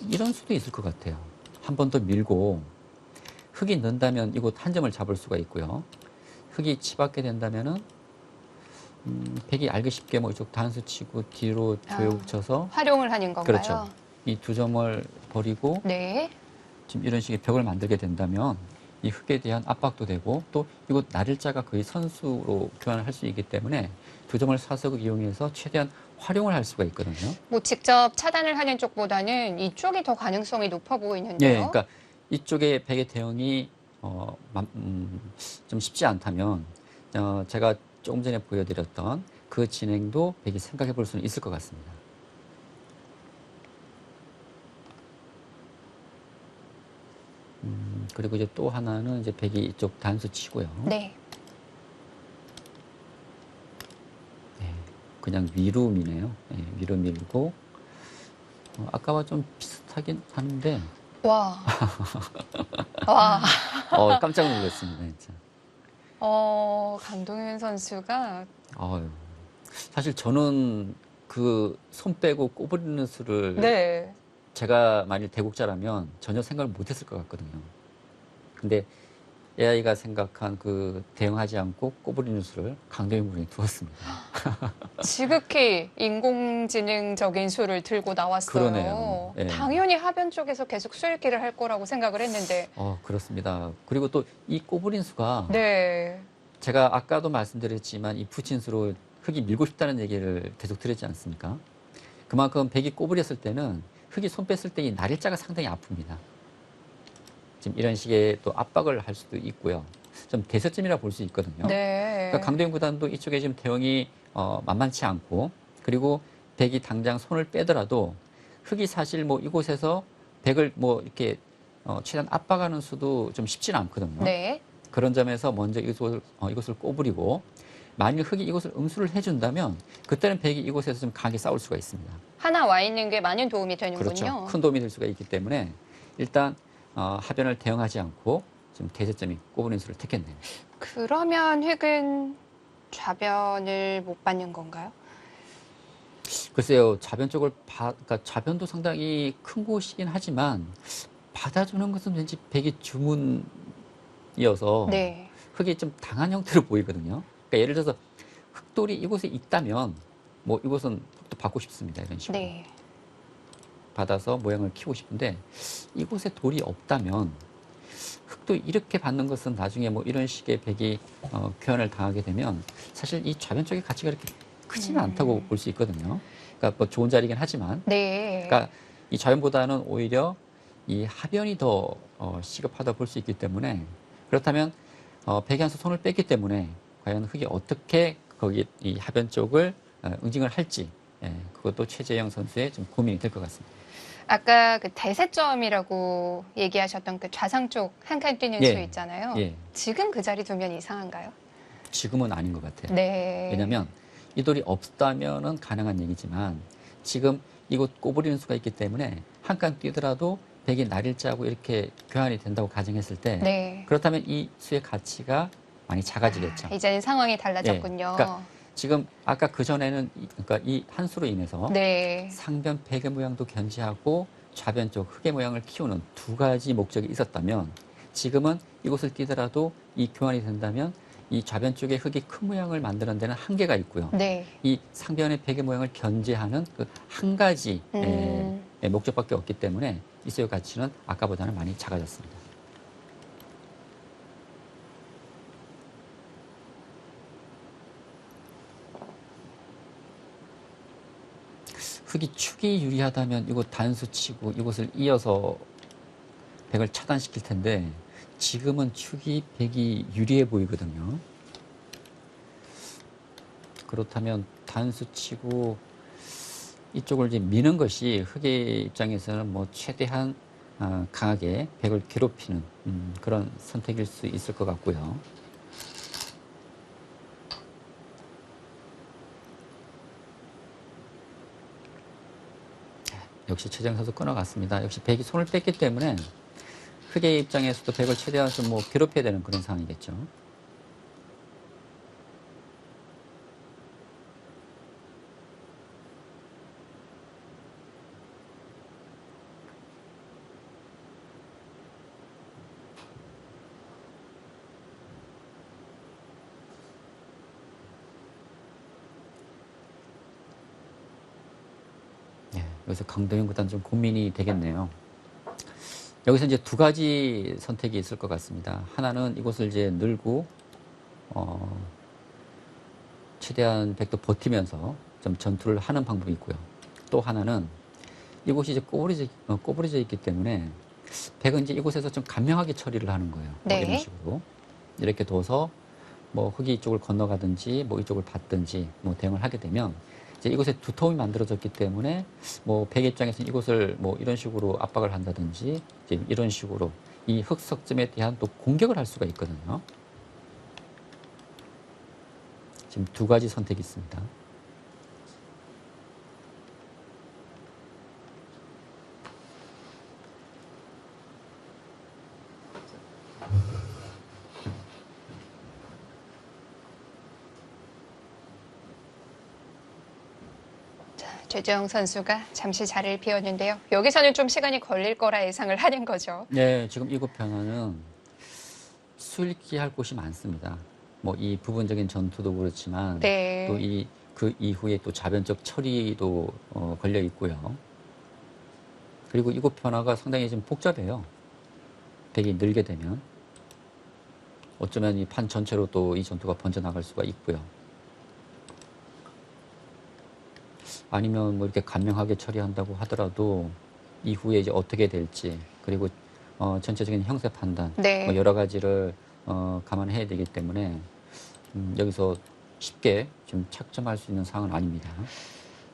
이런 수도 있을 것 같아요. 한 번 더 밀고 흑이 는다면 이곳 한 점을 잡을 수가 있고요. 흑이 치받게 된다면은 백이 알기 쉽게 뭐 이쪽 단수 치고 뒤로 조욕 쳐서 활용을 하는 건가요? 그렇죠. 이 두 점을 버리고 네. 지금 이런 식의 벽을 만들게 된다면 이 흑에 대한 압박도 되고 또 이곳 나를자가 거의 선수로 교환을 할 수 있기 때문에 두 점을 사석을 이용해서 최대한 활용을 할 수가 있거든요. 뭐 직접 차단을 하는 쪽보다는 이쪽이 더 가능성이 높아 보이는데요. 예, 그러니까 이쪽의 백의 대응이 좀 쉽지 않다면 제가 조금 전에 보여드렸던 그 진행도 백이 생각해 볼 수는 있을 것 같습니다. 그리고 이제 또 하나는 이제 백이 이쪽 단수 치고요. 네. 네, 그냥 위로 미네요. 네, 위로 밀고 아까와 좀 비슷하긴 하는데 와. 와. 깜짝 놀랐습니다. 진짜. 강동윤 선수가 아유, 사실 저는 그 손 빼고 꼬부리는 수를 네. 제가 만일 대국자라면 전혀 생각을 못했을 것 같거든요. 근데 AI가 생각한 그 대응하지 않고 꼬부리는 수를 강동윤 군이 두었습니다. 지극히 인공지능적인 수를 들고 나왔어요. 그러네요. 예. 당연히 하변 쪽에서 계속 수일기를 할 거라고 생각을 했는데. 그렇습니다. 그리고 또 이 꼬부린 수가 네. 제가 아까도 말씀드렸지만 이 부친수로 흙이 밀고 싶다는 얘기를 계속 드렸지 않습니까? 그만큼 백이 꼬부렸을 때는 흙이 손 뺐을 때 이 날일자가 상당히 아픕니다. 지금 이런 식의 또 압박을 할 수도 있고요. 좀 대서점이라 볼 수 있거든요. 네. 그러니까 강도현 구단도 이쪽에 지금 대응이 만만치 않고 그리고 백이 당장 손을 빼더라도 흙이 사실 뭐 이곳에서 백을 뭐 이렇게 최대한 압박하는 수도 좀 쉽지는 않거든요. 네. 그런 점에서 먼저 이곳을 꼬부리고 만일 흙이 이곳을 응수를 해준다면 그때는 백이 이곳에서 좀 강하게 싸울 수가 있습니다. 하나 와 있는 게 많은 도움이 되는군요. 그렇죠. 큰 도움이 될 수가 있기 때문에 일단 하변을 대응하지 않고 지금 대세점이 꼬부린 수를 택했네요. 그러면 획은 좌변을 못 받는 건가요? 글쎄요, 좌변 쪽을 그러니까 좌변도 상당히 큰 곳이긴 하지만 받아주는 것은 왠지 백이 주문이어서 네. 흙이 좀 당한 형태로 보이거든요. 그러니까 예를 들어서 흙돌이 이곳에 있다면 뭐 이곳은 흙도 받고 싶습니다. 이런 식으로 네. 받아서 모양을 키우고 싶은데 이곳에 돌이 없다면 흙도 이렇게 받는 것은 나중에 뭐 이런 식의 백이 교환을 당하게 되면 사실 이 좌변 쪽의 가치가 이렇게 크지는 않다고 볼 수 있거든요. 그러니까 뭐 좋은 자리긴 하지만, 네. 그러니까 이 좌변보다는 오히려 이 하변이 더 시급하다 볼 수 있기 때문에 그렇다면 백이 한 수 손을 뺐기 때문에 과연 흙이 어떻게 거기 이 하변 쪽을 응징을 할지 그것도 최재영 선수의 좀 고민이 될 것 같습니다. 아까 그 대세점이라고 얘기하셨던 그 좌상 쪽 한 칸 뛰는 예. 수 있잖아요. 예. 지금 그 자리 두면 이상한가요? 지금은 아닌 것 같아요. 네. 왜냐하면 이 돌이 없다면은 가능한 얘기지만 지금 이곳 꼬부리는 수가 있기 때문에 한 칸 뛰더라도 백이 날일자하고 이렇게 교환이 된다고 가정했을 때 네. 그렇다면 이 수의 가치가 많이 작아지겠죠. 이제는 상황이 달라졌군요. 그러니까 지금 아까 그 전에는 그러니까 이 한 수로 인해서 네. 상변 백의 모양도 견지하고 좌변 쪽 흙의 모양을 키우는 두 가지 목적이 있었다면 지금은 이곳을 뛰더라도 이 교환이 된다면 이 좌변 쪽의 흙이 큰 모양을 만드는 데는 한계가 있고요. 네. 이 상변의 백의 모양을 견제하는 그 한 가지 목적밖에 없기 때문에 이 수의 가치는 아까보다는 많이 작아졌습니다. 흙이 축이 유리하다면 이곳 단수 치고 이곳을 이어서 백을 차단시킬 텐데 지금은 축이 백이 유리해 보이거든요. 그렇다면 단수 치고 이쪽을 이제 미는 것이 흙의 입장에서는 뭐 최대한 강하게 백을 괴롭히는 그런 선택일 수 있을 것 같고요. 역시 최재형 선수 끊어갔습니다. 역시 백이 손을 뺐기 때문에 흙의 입장에서도 백을 최대한 좀 뭐 괴롭혀야 되는 그런 상황이겠죠. 여기서 강동현 구단 좀 고민이 되겠네요. 여기서 이제 두 가지 선택이 있을 것 같습니다. 하나는 이곳을 이제 늘고 최대한 백도 버티면서 좀 전투를 하는 방법이 있고요. 또 하나는 이곳이 이제 꼬부러져 있기 때문에 백은 이제 이곳에서 좀 간명하게 처리를 하는 거예요. 네. 이런 식으로 이렇게 둬서 뭐 흙이 이쪽을 건너가든지 뭐 이쪽을 받든지 뭐 대응을 하게 되면 이제 이곳에 두터움이 만들어졌기 때문에 뭐 백 입장에서는 이곳을 뭐 이런 식으로 압박을 한다든지 이제 이런 식으로 이 흙석점에 대한 또 공격을 할 수가 있거든요. 지금 두 가지 선택이 있습니다. 최재형 선수가 잠시 자리를 비웠는데요. 여기서는 좀 시간이 걸릴 거라 예상을 하는 거죠. 네, 지금 이곳 변화는 수일기할 곳이 많습니다. 뭐 이 부분적인 전투도 그렇지만 네. 또 그 이후에 또 자변적 처리도 걸려 있고요. 그리고 이곳 변화가 상당히 좀 복잡해요. 백이 늘게 되면 어쩌면 이 판 전체로 또 이 전투가 번져나갈 수가 있고요. 아니면 뭐 이렇게 간명하게 처리한다고 하더라도 이후에 이제 어떻게 될지 그리고 전체적인 형세 판단 네. 뭐 여러 가지를 감안해야 되기 때문에 여기서 쉽게 좀 착점할 수 있는 상황은 아닙니다.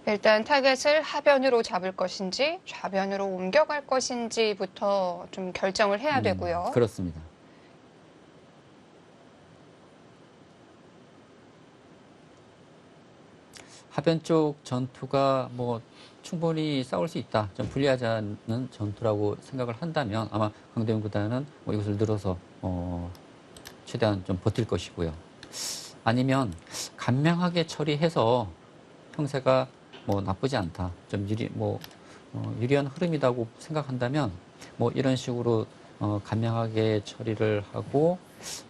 일단 타겟을 하변으로 잡을 것인지 좌변으로 옮겨갈 것인지부터 좀 결정을 해야 되고요. 그렇습니다. 하변 쪽 전투가 뭐 충분히 싸울 수 있다. 좀 불리하지 않은 전투라고 생각을 한다면 아마 강대훈 구단은 뭐 이것을 늘어서 최대한 좀 버틸 것이고요. 아니면 간명하게 처리해서 형세가 뭐 나쁘지 않다. 좀 유리한 흐름이라고 생각한다면 뭐 이런 식으로 간명하게 처리를 하고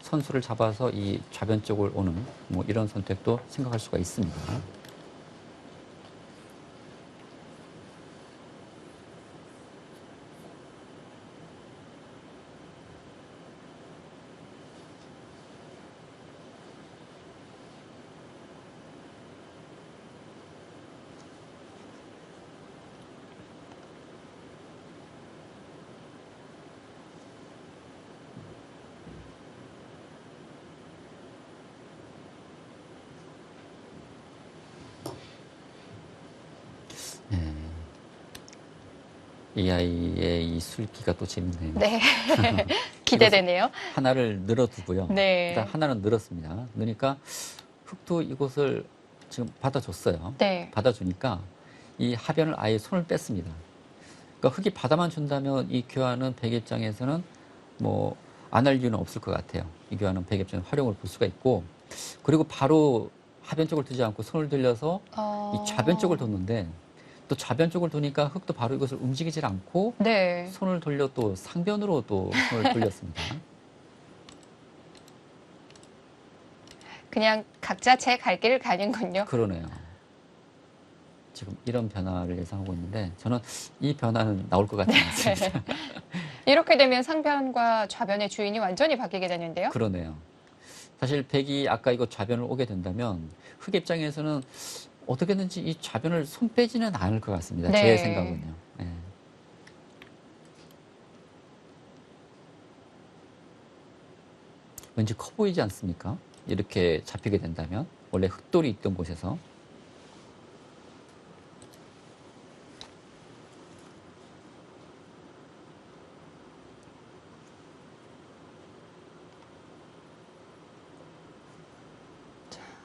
선수를 잡아서 이 좌변 쪽을 오는 뭐 이런 선택도 생각할 수가 있습니다. 이 아이의 이 술기가 또 재밌네요. 네. 기대되네요. 하나를 늘어두고요. 네. 일단 하나는 늘었습니다. 그러니까 흙도 이곳을 지금 받아줬어요. 네. 받아주니까 이 하변을 아예 손을 뺐습니다. 그러니까 흙이 받아만 준다면 이 교환은 백 입장에서는 뭐 안 할 이유는 없을 것 같아요. 이 교환은 백 입장에서 활용을 볼 수가 있고 그리고 바로 하변 쪽을 두지 않고 손을 들려서 이 좌변 쪽을 뒀는데 또 좌변 쪽을 두니까 흙도 바로 이것을 움직이질 않고 네. 손을 돌려 또 상변으로 또 손을 돌렸습니다. 그냥 각자 제 갈 길을 가는군요. 그러네요. 지금 이런 변화를 예상하고 있는데 저는 이 변화는 나올 것 같지 않습니다. 이렇게 되면 상변과 좌변의 주인이 완전히 바뀌게 되는데요. 그러네요. 사실 백이 아까 이거 좌변을 오게 된다면 흑 입장에서는 어떻게든지 이 좌변을 손 빼지는 않을 것 같습니다. 네. 제 생각은요. 네. 왠지 커 보이지 않습니까? 이렇게 잡히게 된다면 원래 흑돌이 있던 곳에서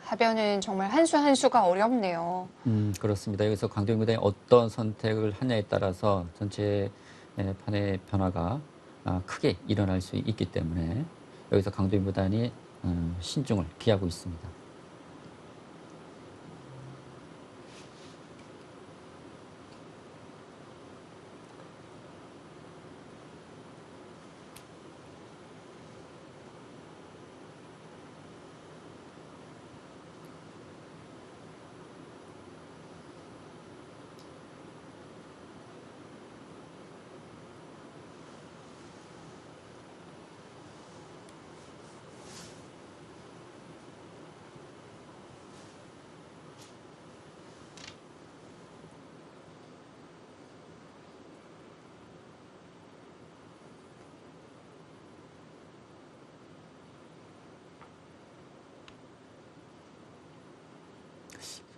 하변은 정말 한 수 한 수가 어렵네요. 그렇습니다. 여기서 강도현 구단이 어떤 선택을 하냐에 따라서 전체 판의 변화가 크게 일어날 수 있기 때문에 여기서 강도현 구단이 신중을 기하고 있습니다.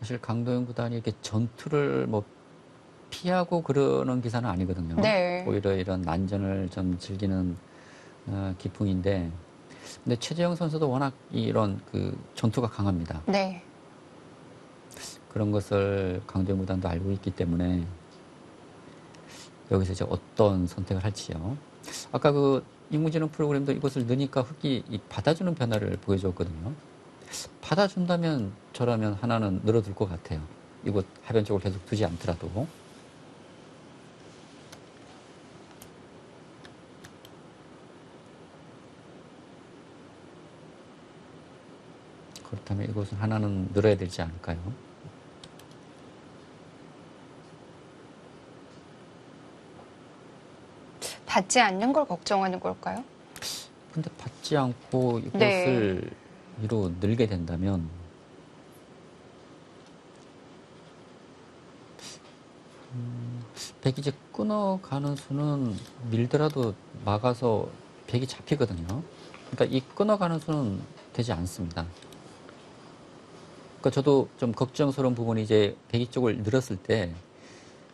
사실 강도현 구단이 이렇게 전투를 뭐 피하고 그러는 기사는 아니거든요. 네. 오히려 이런 난전을 좀 즐기는 기풍인데, 근데 최재형 선수도 워낙 이런 그 전투가 강합니다. 네. 그런 것을 강도현 구단도 알고 있기 때문에 여기서 이제 어떤 선택을 할지요. 아까 그 인공지능 프로그램도 이것을 넣으니까 흙이 이 받아주는 변화를 보여줬거든요. 받아준다면 저라면 하나는 늘어둘 것 같아요. 이곳 하변 쪽을 계속 두지 않더라도. 그렇다면 이곳은 하나는 늘어야 되지 않을까요? 받지 않는 걸 걱정하는 걸까요? 근데 받지 않고 이곳을 네. 위로 늘게 된다면 백이 이제 끊어가는 수는 밀더라도 막아서 백이 잡히거든요. 그러니까 이 끊어가는 수는 되지 않습니다. 그러니까 저도 좀 걱정스러운 부분이 이제 백이 쪽을 늘었을 때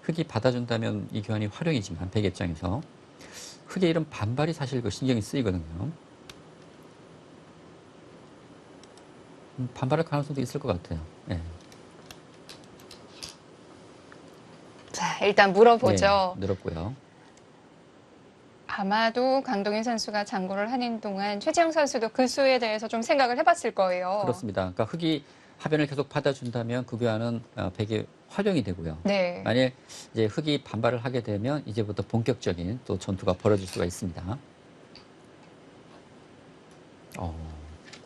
흑이 받아준다면 이 교환이 활용이지만 백 입장에서 흑의 이런 반발이 사실 그 신경이 쓰이거든요. 반발할 가능성도 있을 것 같아요. 네. 자, 일단 물어보죠. 네, 늘었고요. 아마도 강동윤 선수가 장구를 하는 동안 최지영 선수도 그 수에 대해서 좀 생각을 해봤을 거예요. 그렇습니다. 그러니까 흑이 하변을 계속 받아준다면 그 교환은 백의 활용이 되고요. 네. 만일 이제 흑이 반발을 하게 되면 이제부터 본격적인 또 전투가 벌어질 수가 있습니다.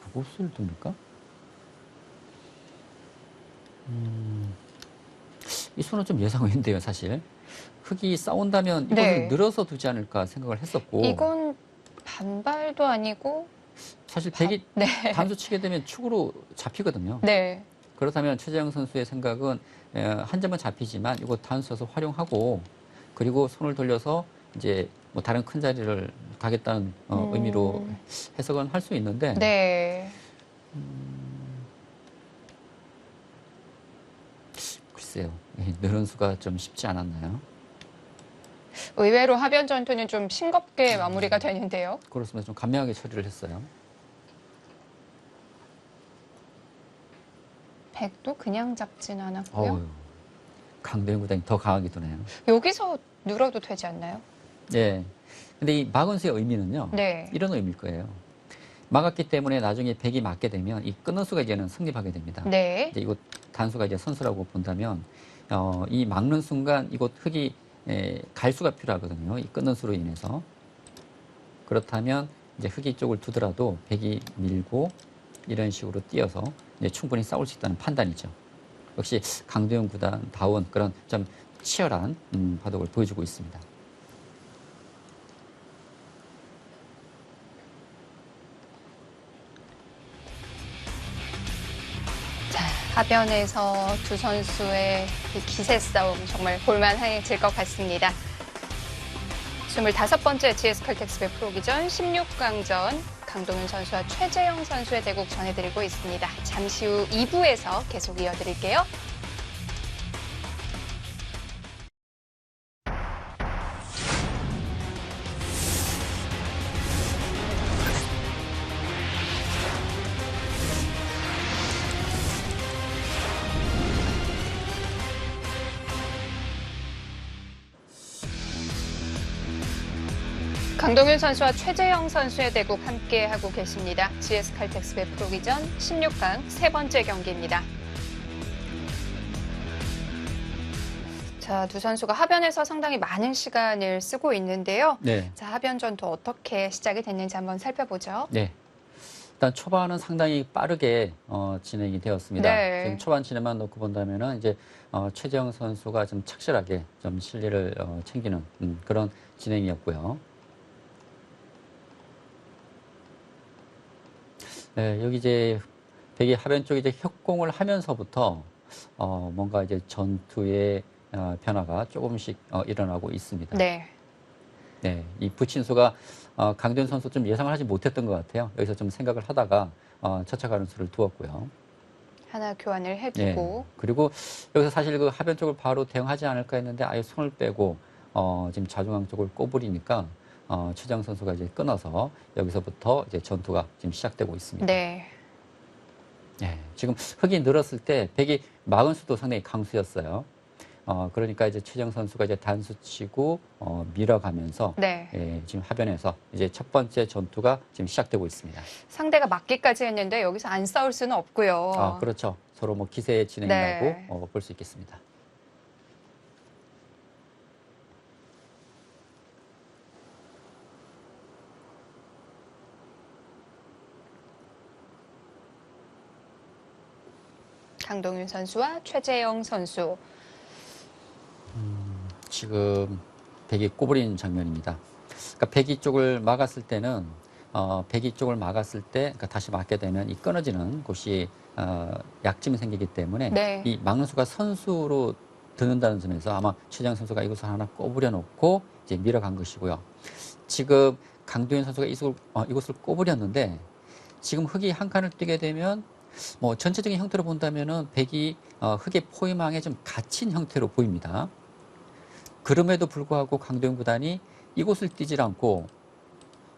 그곳을 둡니까? 이 수는 좀 예상외인데요, 사실. 흑이 싸운다면 이것을 네. 늘어서 두지 않을까 생각을 했었고. 이건 반발도 아니고 사실 백이 네. 단수 치게 되면 축으로 잡히거든요. 네. 그렇다면 최재형 선수의 생각은 한 점은 잡히지만 이거 단수해서 활용하고 그리고 손을 돌려서 이제 뭐 다른 큰 자리를 가겠다는 의미로 해석은 할 수 있는데 네. 글쎄요. 늘은 수가 좀 쉽지 않았나요? 의외로 하변 전투는 좀 싱겁게 마무리가 되는데요. 그렇습니다. 좀 간명하게 처리를 했어요. 백도 그냥 잡진 않았고요. 강대현 구단이 더 강하게 두네요. 여기서 늘어도 되지 않나요? 네. 근데 이 막은수의 의미는요. 네. 이런 의미일 거예요. 막았기 때문에 나중에 백이 맞게 되면 이 끊는 수가 이제는 성립하게 됩니다. 네. 이제 이곳 단수가 이제 선수라고 본다면 이 막는 순간 이곳 흑이 갈수가 필요하거든요. 이 끊는 수로 인해서. 그렇다면 이제 흑이 쪽을 두더라도 백이 밀고 이런 식으로 뛰어서 이제 충분히 싸울 수 있다는 판단이죠. 역시 강도현 구단다운 그런 좀 치열한 바둑을 보여주고 있습니다. 자, 하변에서 두 선수의 그 기세 싸움 정말 볼만해질 것 같습니다. 25번째 GS칼텍스배 프로기전 16강전 강동윤 선수와 최재영 선수의 대국 전해드리고 있습니다. 잠시 후 2부에서 계속 이어드릴게요. 강동윤 선수와 최재영 선수의 대국 함께하고 계십니다. GS칼텍스배 프로기전 16강 세 번째 경기입니다. 자, 두 선수가 하변에서 상당히 많은 시간을 쓰고 있는데요. 네. 자, 하변 전투 어떻게 시작이 됐는지 한번 살펴보죠. 네. 일단 초반은 상당히 빠르게 진행이 되었습니다. 네. 지금 초반 진행만 놓고 본다면은 이제 최재형 선수가 좀 착실하게 좀 실리를 챙기는 그런 진행이었고요. 네, 여기 이제 백이 하변 쪽에 이제 협공을 하면서부터 뭔가 이제 전투의 변화가 조금씩 일어나고 있습니다. 네. 네, 이 부친수가 강도현 선수 좀 예상을 하지 못했던 것 같아요. 여기서 좀 생각을 하다가 처차가는 수를 두었고요. 하나 교환을 해두고. 네, 그리고 여기서 사실 그 하변 쪽을 바로 대응하지 않을까 했는데 아예 손을 빼고 지금 좌중앙 쪽을 꼬부리니까 최정 선수가 이제 끊어서 여기서부터 이제 전투가 지금 시작되고 있습니다. 네. 네, 지금 흑이 늘었을 때 백이 막은 수도 상당히 강수였어요. 그러니까 이제 최정 선수가 이제 단수 치고 밀어가면서 네. 지금 하변에서 이제 첫 번째 전투가 지금 시작되고 있습니다. 상대가 맞기까지 했는데 여기서 안 싸울 수는 없고요. 그렇죠. 서로 뭐 기세 진행이라고 네. 볼 수 있겠습니다. 강동윤 선수와 최재영 선수. 지금 백이 꼬부린 장면입니다. 그러니까 백이 쪽을 막았을 때는 백이 쪽을 막았을 때 그러니까 다시 맞게 되면 이 끊어지는 곳이 약점이 생기기 때문에 네. 이 막는 수가 선수로 드는다는 점에서 아마 최재영 선수가 이곳을 하나 꼬부려 놓고 이제 밀어간 것이고요. 지금 강도현 선수가 이곳을 꼬부렸는데 지금 흙이 한 칸을 뛰게 되면 뭐 전체적인 형태로 본다면은 백이 흙의 포위망에 좀 갇힌 형태로 보입니다. 그럼에도 불구하고 강도현 구단이 이곳을 뛰질 않고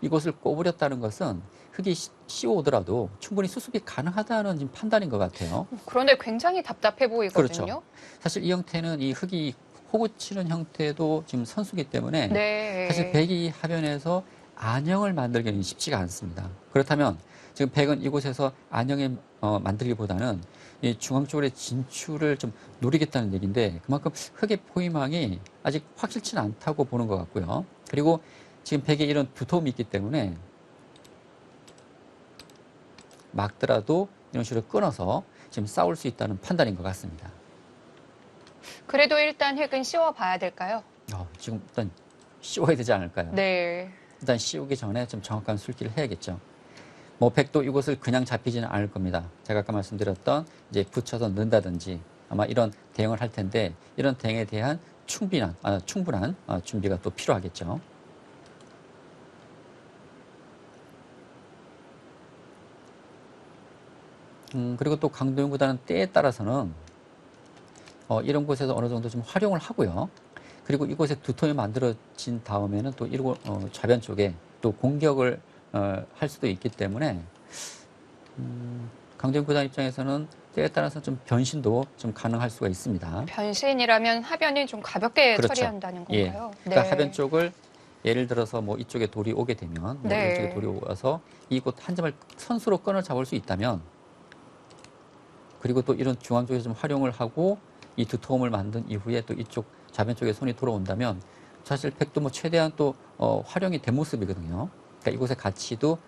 이곳을 꼬부렸다는 것은 흙이 씌워오더라도 충분히 수습이 가능하다는 지금 판단인 것 같아요. 그런데 굉장히 답답해 보이거든요. 그렇죠. 사실 이 형태는 이 흙이 호구 치는 형태도 지금 선수기 때문에 네. 사실 백이 하변에서 안형을 만들기는 쉽지가 않습니다. 그렇다면 지금 백은 이곳에서 안형을 만들기보다는 이 중앙 쪽으로의 진출을 좀 노리겠다는 얘기인데 그만큼 흙의 포위망이 아직 확실치는 않다고 보는 것 같고요. 그리고 지금 백에 이런 두터움이 있기 때문에 막더라도 이런 식으로 끊어서 지금 싸울 수 있다는 판단인 것 같습니다. 그래도 일단 흙은 씌워봐야 될까요? 지금 일단 씌워야 되지 않을까요? 네. 일단 씌우기 전에 좀 정확한 술기를 해야겠죠. 뭐 백도 이곳을 그냥 잡히지는 않을 겁니다. 제가 아까 말씀드렸던 이제 붙여서 넣는다든지 아마 이런 대응을 할 텐데 이런 대응에 대한 충분한 준비가 또 필요하겠죠. 그리고 또 강도현 구단은 때에 따라서는 이런 곳에서 어느 정도 좀 활용을 하고요. 그리고 이곳에 두통이 만들어진 다음에는 또 이러고 좌변 쪽에 또 공격을 할 수도 있기 때문에 강도현 구단 입장에서는 때에 따라서 좀 변신도 좀 가능할 수가 있습니다. 변신이라면 하변이 좀 가볍게 그렇죠. 처리한다는 예. 건가요? 그러니까 하변 쪽을 예를 들어서 뭐 이쪽에 돌이 오게 되면 뭐 네. 이쪽에 돌이 와서 이곳 한 점을 선수로 끊어 잡을 수 있다면 그리고 또 이런 중앙 쪽에서 좀 활용을 하고 이 두터움을 만든 이후에 또 이쪽 좌변 쪽에 손이 돌아온다면 사실 백도 뭐 최대한 또 활용이 된 모습이거든요. 그러니까 이곳의 가치도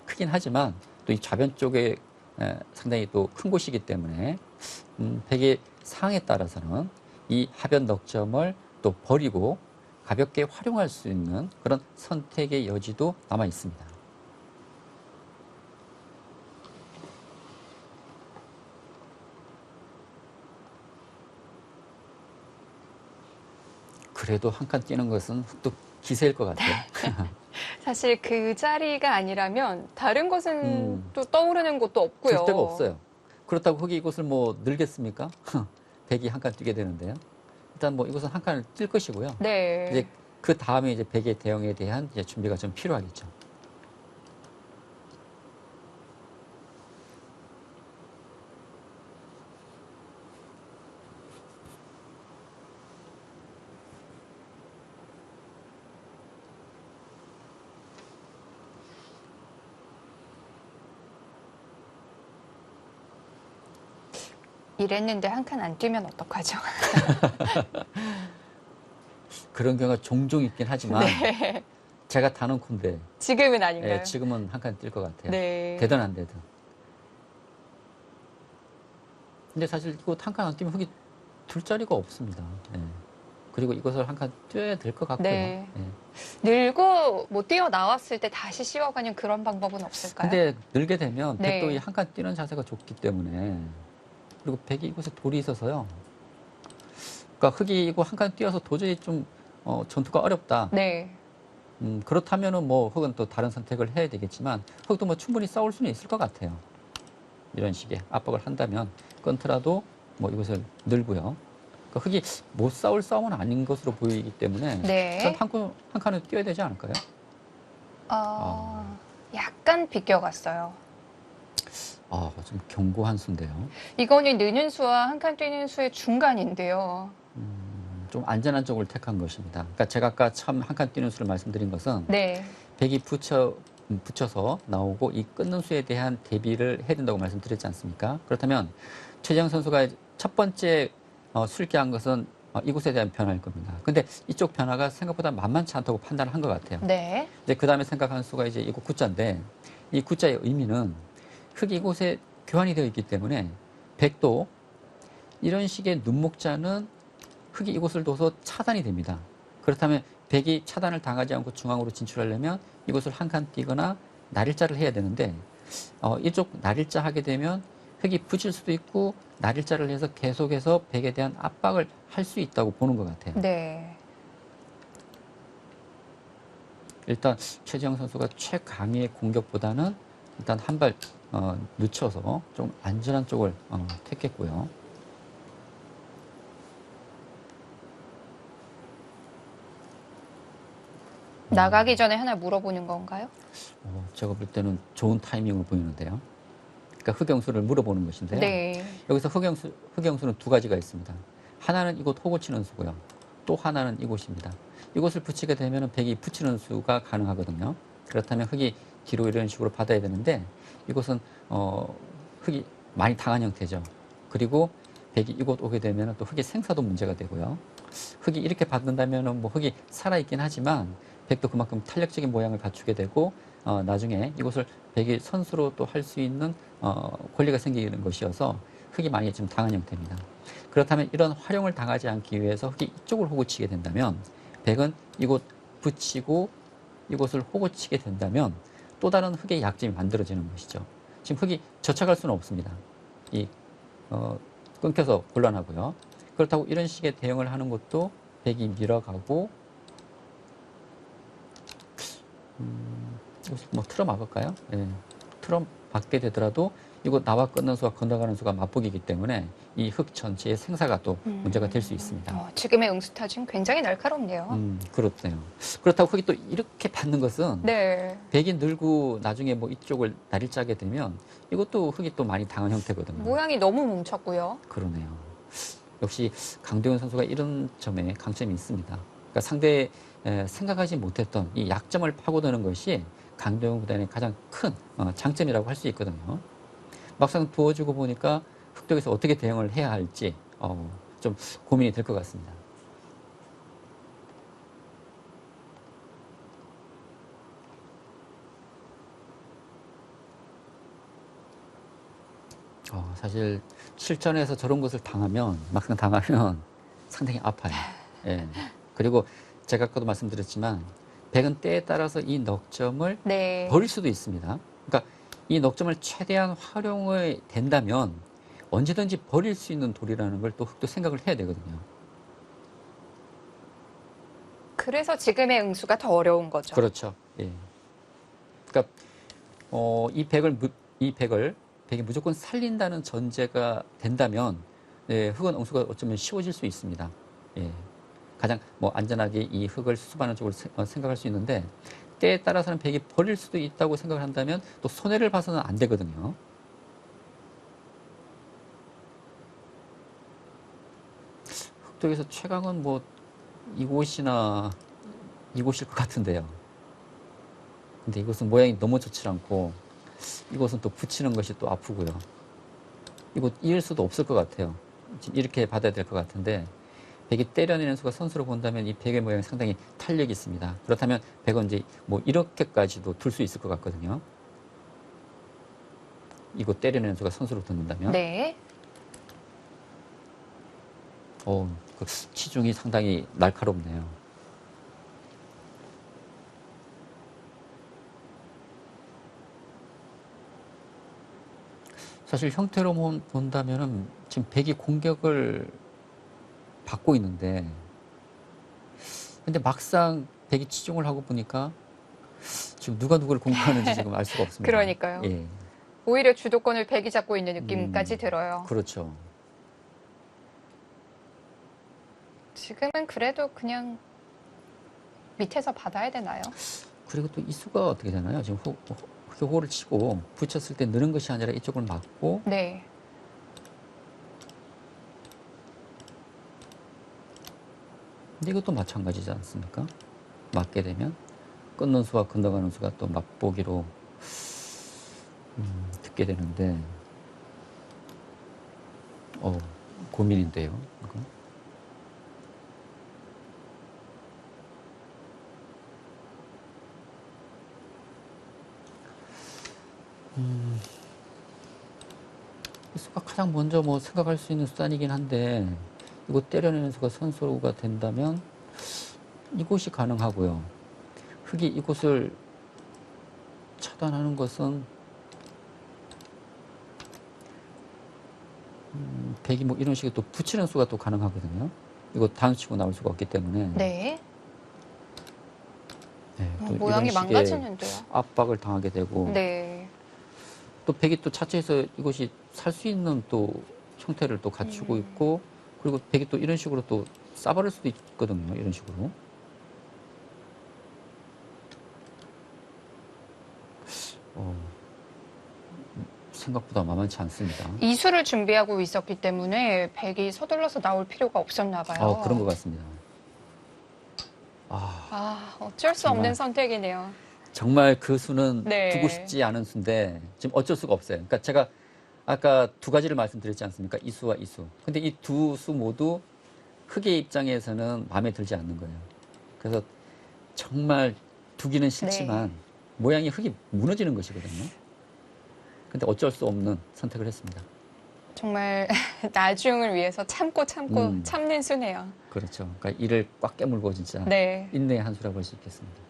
크긴 하지만 또 이 좌변 쪽에 상당히 또 큰 곳이기 때문에 백의 상황에 따라서는 이 하변 넉점을 또 버리고 가볍게 활용할 수 있는 그런 선택의 여지도 남아 있습니다. 그래도 한 칸 뛰는 것은 또 기세일 것 같아요. 사실 그 자리가 아니라면 다른 것은 또 떠오르는 곳도 없고요. 줄 데가 없어요. 그렇다고 흙이 이곳을 뭐 늘겠습니까? 백이 한 칸 뛰게 되는데요. 일단 뭐 이곳은 한 칸을 뛸 것이고요. 네. 이제 그 다음에 이제 백의 대응에 대한 이제 준비가 좀 필요하겠죠. 이랬는데 한 칸 안 뛰면 어떡하죠? 그런 경우가 종종 있긴 하지만 네. 제가 단언컨대 지금은 아닌가요? 지금은 한 칸 뛸 것 같아요. 네. 되든 안 되든. 근데 사실 이곳 한 칸 안 뛰면 흙이 둘 자리가 없습니다. 예. 그리고 이것을 한 칸 뛰어야 될 것 같고요. 네. 예. 늘고 못 뛰어 나왔을 때 다시 씌워가는 그런 방법은 없을까요? 근데 늘게 되면 네. 백도 이 한 칸 뛰는 자세가 좋기 때문에 그리고 백이 이곳에 돌이 있어서요. 그러니까 흙이 이거 한 칸 뛰어서 도저히 좀 전투가 어렵다. 네. 그렇다면은 뭐 흙은 또 다른 선택을 해야 되겠지만 흙도 뭐 충분히 싸울 수는 있을 것 같아요. 이런 식의 압박을 한다면 끊더라도 뭐 이것을 늘고요. 그러니까 흙이 못 싸울 싸움은 아닌 것으로 보이기 때문에 네. 전 한 칸을 뛰어야 되지 않을까요? 약간 비껴갔어요. 좀 견고한 수인데요. 이거는 느는 수와 한 칸 뛰는 수의 중간인데요. 좀 안전한 쪽을 택한 것입니다. 그러니까 제가 아까 처음 한 칸 뛰는 수를 말씀드린 것은 네. 백이 붙여서 나오고 이 끊는 수에 대한 대비를 해야 된다고 말씀드렸지 않습니까? 그렇다면 최재형 선수가 첫 번째 술기한 것은 이곳에 대한 변화일 겁니다. 근데 이쪽 변화가 생각보다 만만치 않다고 판단을 한 것 같아요. 네. 이제 그 다음에 생각한 수가 이제 이곳 구자인데 이 구자의 의미는 흙이 이곳에 교환이 되어 있기 때문에 백도 이런 식의 눈목자는 흙이 이곳을 둬서 차단이 됩니다. 그렇다면 백이 차단을 당하지 않고 중앙으로 진출하려면 이곳을 한 칸 띄거나 날일자를 해야 되는데 이쪽 날일자 하게 되면 흙이 붙일 수도 있고 날일자를 해서 계속해서 백에 대한 압박을 할 수 있다고 보는 것 같아요. 네. 일단 최지영 선수가 최강위의 공격보다는 일단 한 발 늦춰서 좀 안전한 쪽을 택했고요. 나가기 전에 하나 물어보는 건가요? 제가 볼 때는 좋은 타이밍을 보이는데요. 그러니까 흑영수를 물어보는 것인데요. 네. 여기서 흑영수는 두 가지가 있습니다. 하나는 이곳 호구 치는 수고요. 또 하나는 이곳입니다. 이곳을 붙이게 되면 백이 붙이는 수가 가능하거든요. 그렇다면 흑이 뒤로 이런 식으로 받아야 되는데 이곳은 흑이 많이 당한 형태죠. 그리고 백이 이곳 오게 되면 또 흑의 생사도 문제가 되고요. 흑이 이렇게 받는다면 뭐 흑이 살아있긴 하지만 백도 그만큼 탄력적인 모양을 갖추게 되고 나중에 이곳을 백이 선수로 또 할 수 있는 권리가 생기는 것이어서 흑이 많이 좀 당한 형태입니다. 그렇다면 이런 활용을 당하지 않기 위해서 흑이 이쪽을 호구 치게 된다면 백은 이곳 붙이고 이곳을 호구 치게 된다면 또 다른 흑의 약점이 만들어지는 것이죠. 지금 흑이 젖혀갈 수는 없습니다. 끊겨서 곤란하고요. 그렇다고 이런 식의 대응을 하는 것도 백이 밀어가고 뭐 틀어 막을까요? 예. 틀어 막게 되더라도 이거 나와 끊는 수와 건너가는 수가 맞붙이기 때문에 이 흙 전체의 생사가 또 문제가 될 수 있습니다. 지금의 응수타진 굉장히 날카롭네요. 그렇네요. 그렇다고 흙이 또 이렇게 받는 것은 네. 백이 늘고 나중에 뭐 이쪽을 날일 짜게 되면 이것도 흙이 또 많이 당한 형태거든요. 모양이 너무 뭉쳤고요. 그러네요. 역시 강도현 선수가 이런 점에 강점이 있습니다. 그러니까 상대의 생각하지 못했던 이 약점을 파고드는 것이 강도현 구단의 가장 큰 장점이라고 할 수 있거든요. 막상 두어주고 보니까 흑독에서 어떻게 대응을 해야 할지 좀 고민이 될 것 같습니다. 사실 실전에서 저런 것을 당하면 막상 당하면 상당히 아파요. 예. 그리고 제가 아까도 말씀드렸지만 백은 때에 따라서 이 넉점을 네. 버릴 수도 있습니다. 그러니까 이 넉점을 최대한 활용이 된다면 언제든지 버릴 수 있는 돌이라는 걸 또 흑도 생각을 해야 되거든요. 그래서 지금의 응수가 더 어려운 거죠. 그렇죠. 예. 그러니까 이 백이 무조건 살린다는 전제가 된다면 흑은 응수가 어쩌면 쉬워질 수 있습니다. 예. 가장 뭐 안전하게 이 흑을 수습하는 쪽으로 생각할 수 있는데 때에 따라서는 백이 버릴 수도 있다고 생각을 한다면 또 손해를 봐서는 안 되거든요. 흑독에서 최강은 뭐 이곳일 것 같은데요. 근데 이곳은 모양이 너무 좋지 않고 이곳은 또 붙이는 것이 또 아프고요. 이곳 이을 수도 없을 것 같아요. 지금 이렇게 받아야 될 것 같은데 백이 때려내는 수가 선수로 본다면 이 백의 모양이 상당히 탄력이 있습니다. 그렇다면 백은 이제 뭐 이렇게까지도 둘 수 있을 것 같거든요. 이곳 때려내는 수가 선수로 듣는다면. 네. 그 치중이 상당히 날카롭네요. 사실 형태로 본다면은 지금 백이 공격을 받고 있는데, 근데 막상 백이 치중을 하고 보니까 지금 누가 누구를 공격하는지 지금 알 수가 없습니다. 그러니까요. 예. 오히려 주도권을 백이 잡고 있는 느낌까지 들어요. 그렇죠. 지금은 그래도 그냥 밑에서 받아야 되나요? 그리고 또 이 수가 어떻게 되나요? 지금 호를 치고 붙였을 때 느는 것이 아니라 이쪽을 막고 네. 근데 이것도 마찬가지지 않습니까? 맞게 되면 끊는 수와 건너가는 수가 또 맛보기로 듣게 되는데 고민인데요. 이거. 이수가 가장 먼저 뭐 생각할 수 있는 수단이긴 한데 이거 때려내는 수가 선수가 된다면 이곳이 가능하고요. 흑이 이곳을 차단하는 것은 백이 뭐 이런 식으로 또 붙이는 수가 또 가능하거든요. 이거 단수치고 나올 수가 없기 때문에 네. 네, 또 모양이 이런 식의 망가지는데요. 압박을 당하게 되고 네. 또 백이 또 자체에서 이것이 살 수 있는 또 형태를 또 갖추고 있고 그리고 백이 또 이런 식으로 또 싸버릴 수도 있거든요. 이런 식으로. 생각보다 만만치 않습니다. 이수를 준비하고 있었기 때문에 백이 서둘러서 나올 필요가 없었나 봐요. 그런 것 같습니다. 어쩔 수 정말. 없는 선택이네요. 정말 그 수는 네. 두고 싶지 않은 수인데 지금 어쩔 수가 없어요. 그러니까 제가 아까 두 가지를 말씀드렸지 않습니까? 이수와 이수. 근데 이 두 수 모두 흑의 입장에서는 마음에 들지 않는 거예요. 그래서 정말 두기는 싫지만 모양이 흑이 무너지는 것이거든요. 근데 어쩔 수 없는 선택을 했습니다. 정말 나중을 위해서 참고 음. 참는 수네요. 그렇죠. 그러니까 이를 꽉 깨물고 진짜 네. 인내의 한 수라고 할 수 있겠습니다.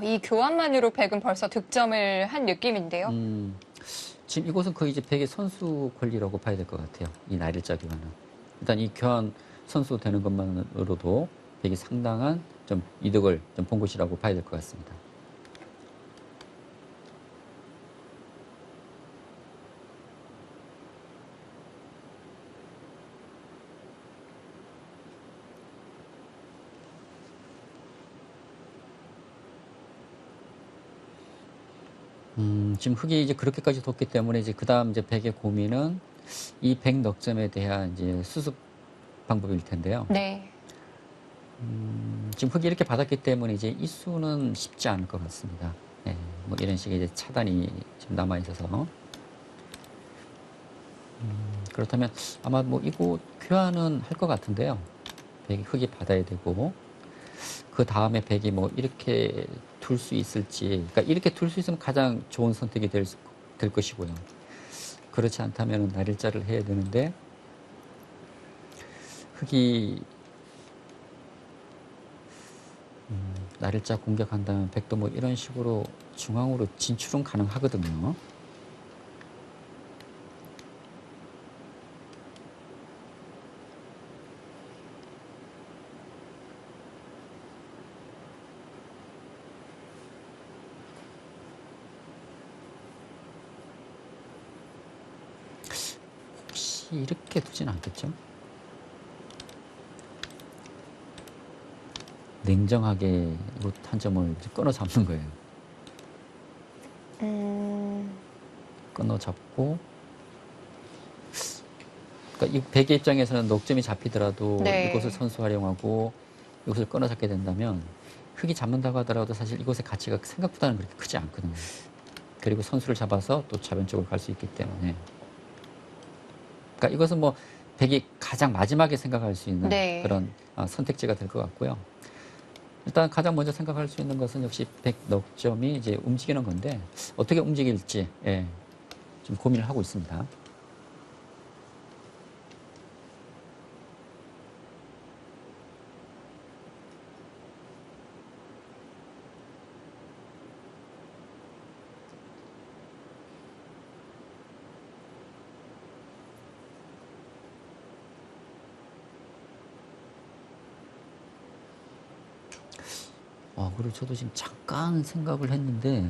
이 교환만으로 백은 벌써 득점을 한 느낌인데요. 지금 이곳은 거의 이제 백의 선수 권리라고 봐야 될 것 같아요. 이 날일자 교환은. 일단 이 교환 선수 되는 것만으로도 백이 상당한 좀 이득을 좀 본 것이라고 봐야 될 것 같습니다. 지금 흑이 이제 그렇게까지 뒀기 때문에 이제 그 다음 이제 백의 고민은 이 백 넉점에 대한 이제 수습 방법일 텐데요. 네. 지금 흑이 이렇게 받았기 때문에 이제 이 수는 쉽지 않을 것 같습니다. 예, 뭐 이런 식의 이제 차단이 지금 남아 있어서. 그렇다면 아마 뭐 이곳 교환은 할 것 같은데요. 백이 흑이 받아야 되고 그 다음에 백이 뭐 이렇게 둘 수 있을지, 그러니까 이렇게 둘 수 있으면 가장 좋은 선택이 될 것이고요. 그렇지 않다면 날일자를 해야 되는데 흑이 날일자 공격한다면 백도 뭐 이런 식으로 중앙으로 진출은 가능하거든요. 혹시 이렇게 두진 않겠죠? 냉정하게 롯 한 점을 끊어 잡는 거예요. 끊어 잡고, 그러니까 이 백의 입장에서는 넉점이 잡히더라도 네. 이곳을 선수 활용하고 이곳을 끊어 잡게 된다면 흑이 잡는다고 하더라도 사실 이곳의 가치가 생각보다는 그렇게 크지 않거든요. 그리고 선수를 잡아서 또 좌변 쪽으로 갈 수 있기 때문에. 그러니까 이것은 뭐 백이 가장 마지막에 생각할 수 있는 네. 그런 선택지가 될 것 같고요. 일단 가장 먼저 생각할 수 있는 것은 역시 백 넉점이 이제 움직이는 건데 어떻게 움직일지 좀 고민을 하고 있습니다. 그리고 저도 지금 잠깐 생각을 했는데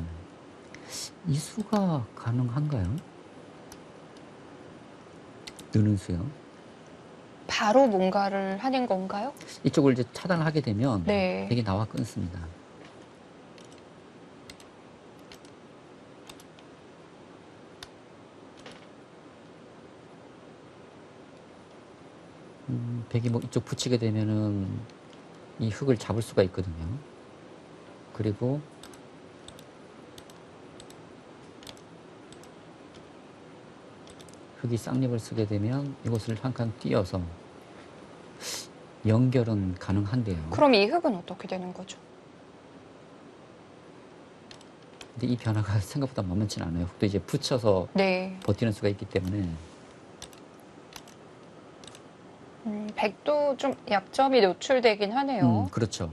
이 수가 가능한가요? 느는 수요. 바로 뭔가를 하는 건가요? 이쪽을 이제 차단을 하게 되면 네. 백이 나와 끊습니다. 백이 뭐 이쪽 붙이게 되면은 이 흙을 잡을 수가 있거든요. 그리고 흑이 쌍립을 쓰게 되면 이곳을 한 칸 띄어서 연결은 가능한데요. 그럼 이 흙은 어떻게 되는 거죠? 근데 이 변화가 생각보다 만만치는 않아요. 흑도 이제 붙여서 네. 버티는 수가 있기 때문에 백도 좀 약점이 노출되긴 하네요. 그렇죠.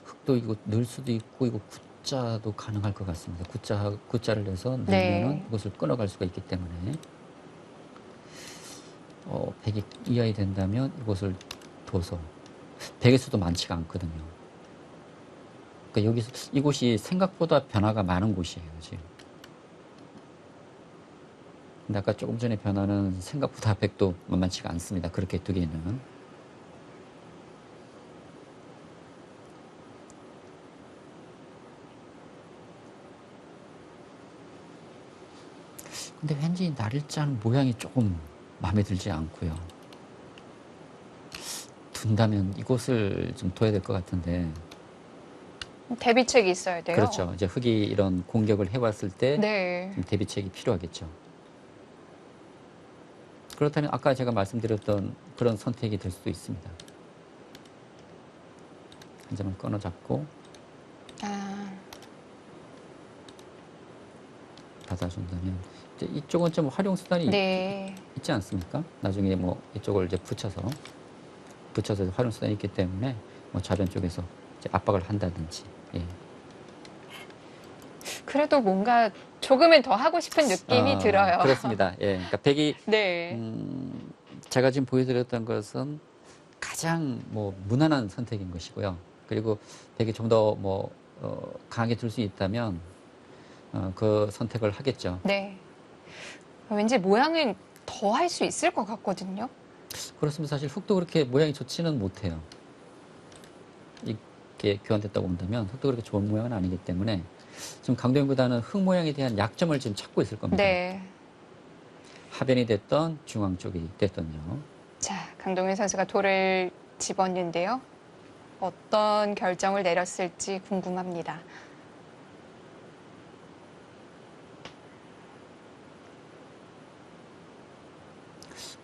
흑도 이거 넣을 수도 있고 이거 굿자도 가능할 것 같습니다. 굿자를 내서 넣으면은 네. 이것을 끊어갈 수가 있기 때문에 백이 이하이 된다면 이곳을 둬서 백의 수도 많지가 않거든요. 그러니까 여기서 이곳이 생각보다 변화가 많은 곳이에요, 지금. 근데 아까 조금 전에 변화는 생각보다 백도 만만치가 않습니다. 그렇게 두기에는. 근데 왠지 날짜는 모양이 조금 마음에 들지 않고요. 둔다면 이곳을 좀 둬야 될 것 같은데. 대비책이 있어야 돼요. 그렇죠. 이제 흑이 이런 공격을 해왔을 때 네. 좀 대비책이 필요하겠죠. 그렇다면 아까 제가 말씀드렸던 그런 선택이 될 수도 있습니다. 한 점을 끊어 잡고 아, 닫아준다면 이제 이쪽은 좀 활용 수단이 네. 있지 않습니까? 나중에 뭐 이쪽을 이제 붙여서 활용 수단이 있기 때문에 뭐 좌변 쪽에서 이제 압박을 한다든지. 예. 그래도 뭔가 조금은 더 하고 싶은 느낌이 들어요. 그렇습니다. 예. 그러니까 백이 네. 제가 지금 보여드렸던 것은 가장 뭐 무난한 선택인 것이고요. 그리고 백이 좀 더 뭐 강하게 둘 수 있다면 그 선택을 하겠죠. 네. 왠지 모양은 더 할 수 있을 것 같거든요. 그렇습니다. 사실 흑도 그렇게 모양이 좋지는 못해요. 이렇게 교환됐다고 본다면 흑도 그렇게 좋은 모양은 아니기 때문에 지금 강도현 구단은 흑 모양에 대한 약점을 지금 찾고 있을 겁니다. 네. 하변이 됐던 중앙 쪽이 됐던요. 자, 강동윤 선수가 돌을 집었는데요. 어떤 결정을 내렸을지 궁금합니다.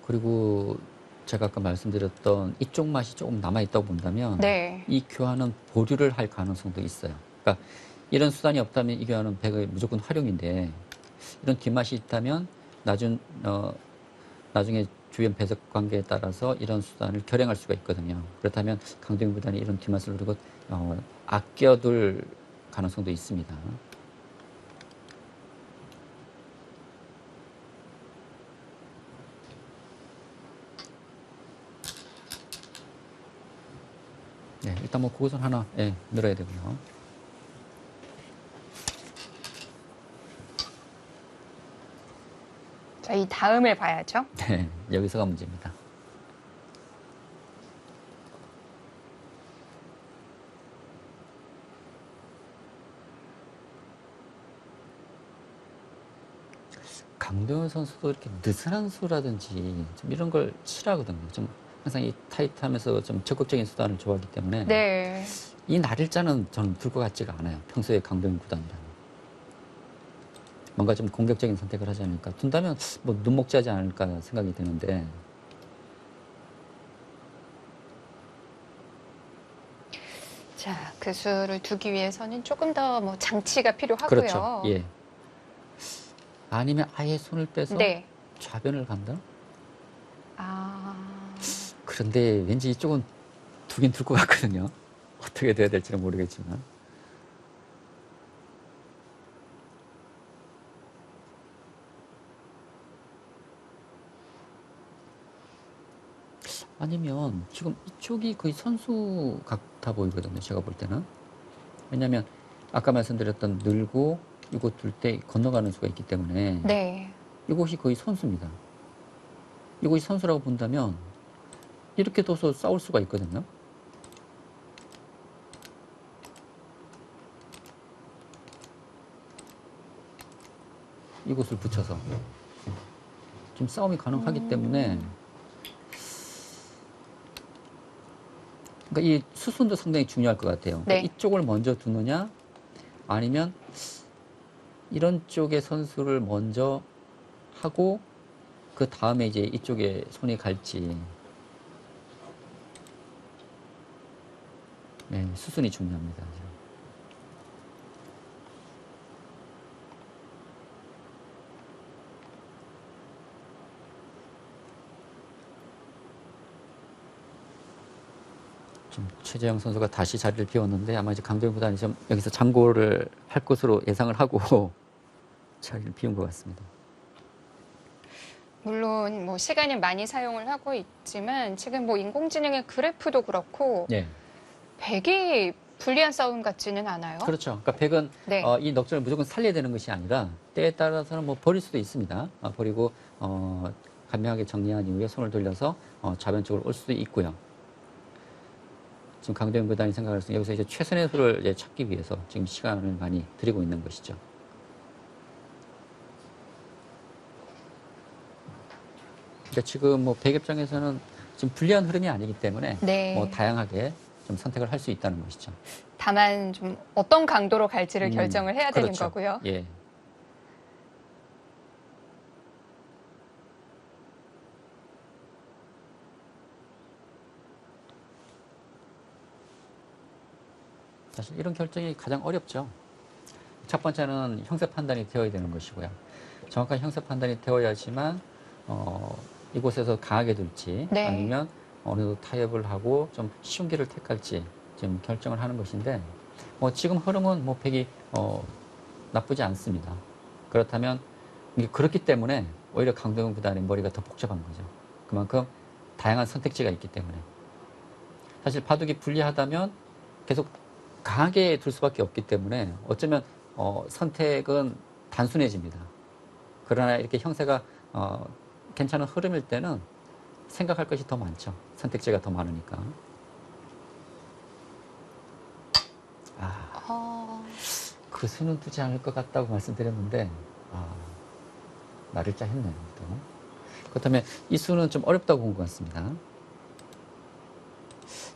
그리고 제가 아까 말씀드렸던 이쪽 맛이 조금 남아있다고 본다면 네. 이 교환은 보류를 할 가능성도 있어요. 그러니까 이런 수단이 없다면 이 교환은 백의 무조건 활용인데 이런 뒷맛이 있다면 나중에 주변 배석 관계에 따라서 이런 수단을 결행할 수가 있거든요. 그렇다면 강동윤 구단이 이런 뒷맛을 노리고 아껴둘 가능성도 있습니다. 네, 일단 뭐 그것은 하나 늘어야 되고요. 자, 이 다음을 봐야죠. 네, 여기서가 문제입니다. 강도현 선수도 이렇게 느슨한 수라든지 좀 이런 걸 싫어하거든요. 좀 항상 이 타이트하면서 좀 적극적인 수단을 좋아하기 때문에 네. 이 날일자는 저는 둘 것 같지가 않아요. 평소에 강도현 구단이라면. 뭔가 좀 공격적인 선택을 하지 않을까. 둔다면 뭐 눈먹지 하지 않을까 생각이 드는데. 자, 그 수를 두기 위해서는 조금 더 뭐 장치가 필요하고요. 그렇죠. 예. 아니면 아예 손을 빼서 네. 좌변을 간다? 아, 그런데 왠지 이쪽은 두긴 둘 것 같거든요. 어떻게 돼야 될지는 모르겠지만. 아니면 지금 이쪽이 거의 선수 같아 보이거든요. 제가 볼 때는. 왜냐하면 아까 말씀드렸던 늘고 이곳 둘 때 건너가는 수가 있기 때문에 네. 이곳이 거의 선수입니다. 이곳이 선수라고 본다면 이렇게 둬서 싸울 수가 있거든요. 이곳을 붙여서 좀 싸움이 가능하기 때문에 그러니까 이 수순도 상당히 중요할 것 같아요. 네. 이쪽을 먼저 두느냐 아니면 이런 쪽의 선수를 먼저 하고 그 다음에 이제 이쪽에 손이 갈지. 네, 수순이 중요합니다. 좀 최재형 선수가 다시 자리를 비웠는데 아마 이제 강정희 구단이 좀 여기서 장고를 할 것으로 예상을 하고 자리를 비운 것 같습니다. 물론 뭐 시간을 많이 사용을 하고 있지만 지금 뭐 인공지능의 그래프도 그렇고 네, 백이 불리한 싸움 같지는 않아요. 그렇죠. 그러니까 백은 네. 이 넉점을 무조건 살려야 되는 것이 아니라 때에 따라서는 뭐 버릴 수도 있습니다. 버리고 간명하게 정리한 이후에 손을 돌려서 좌변 쪽으로 올 수도 있고요. 지금 강도현 구단이 생각할 수 여기서 이제 최선의 수를 이제 찾기 위해서 지금 시간을 많이 들이고 있는 것이죠. 그러니까 지금 뭐 백 입장에서는 지금 불리한 흐름이 아니기 때문에 네. 뭐 다양하게 좀 선택을 할 수 있다는 것이죠. 다만 좀 어떤 강도로 갈지를 결정을 해야 되는 그렇죠. 거고요. 예. 사실 이런 결정이 가장 어렵죠. 첫 번째는 형세 판단이 되어야 되는 것이고요. 정확한 형세 판단이 되어야지만 이곳에서 강하게 둘지 네. 아니면 어느 정도 타협을 하고 좀 쉬운 길을 택할지 지금 결정을 하는 것인데 지금 흐름은 뭐 백이 나쁘지 않습니다. 그렇다면 이게 그렇기 때문에 오히려 강동원 구단의 머리가 더 복잡한 거죠. 그만큼 다양한 선택지가 있기 때문에 사실 바둑이 불리하다면 계속 강하게 둘 수밖에 없기 때문에 어쩌면 선택은 단순해집니다. 그러나 이렇게 형세가 괜찮은 흐름일 때는 생각할 것이 더 많죠. 선택지가 더 많으니까. 그 수는 두지 않을 것 같다고 말씀드렸는데 나를 짜했네요. 또. 그렇다면 이 수는 좀 어렵다고 본 것 같습니다.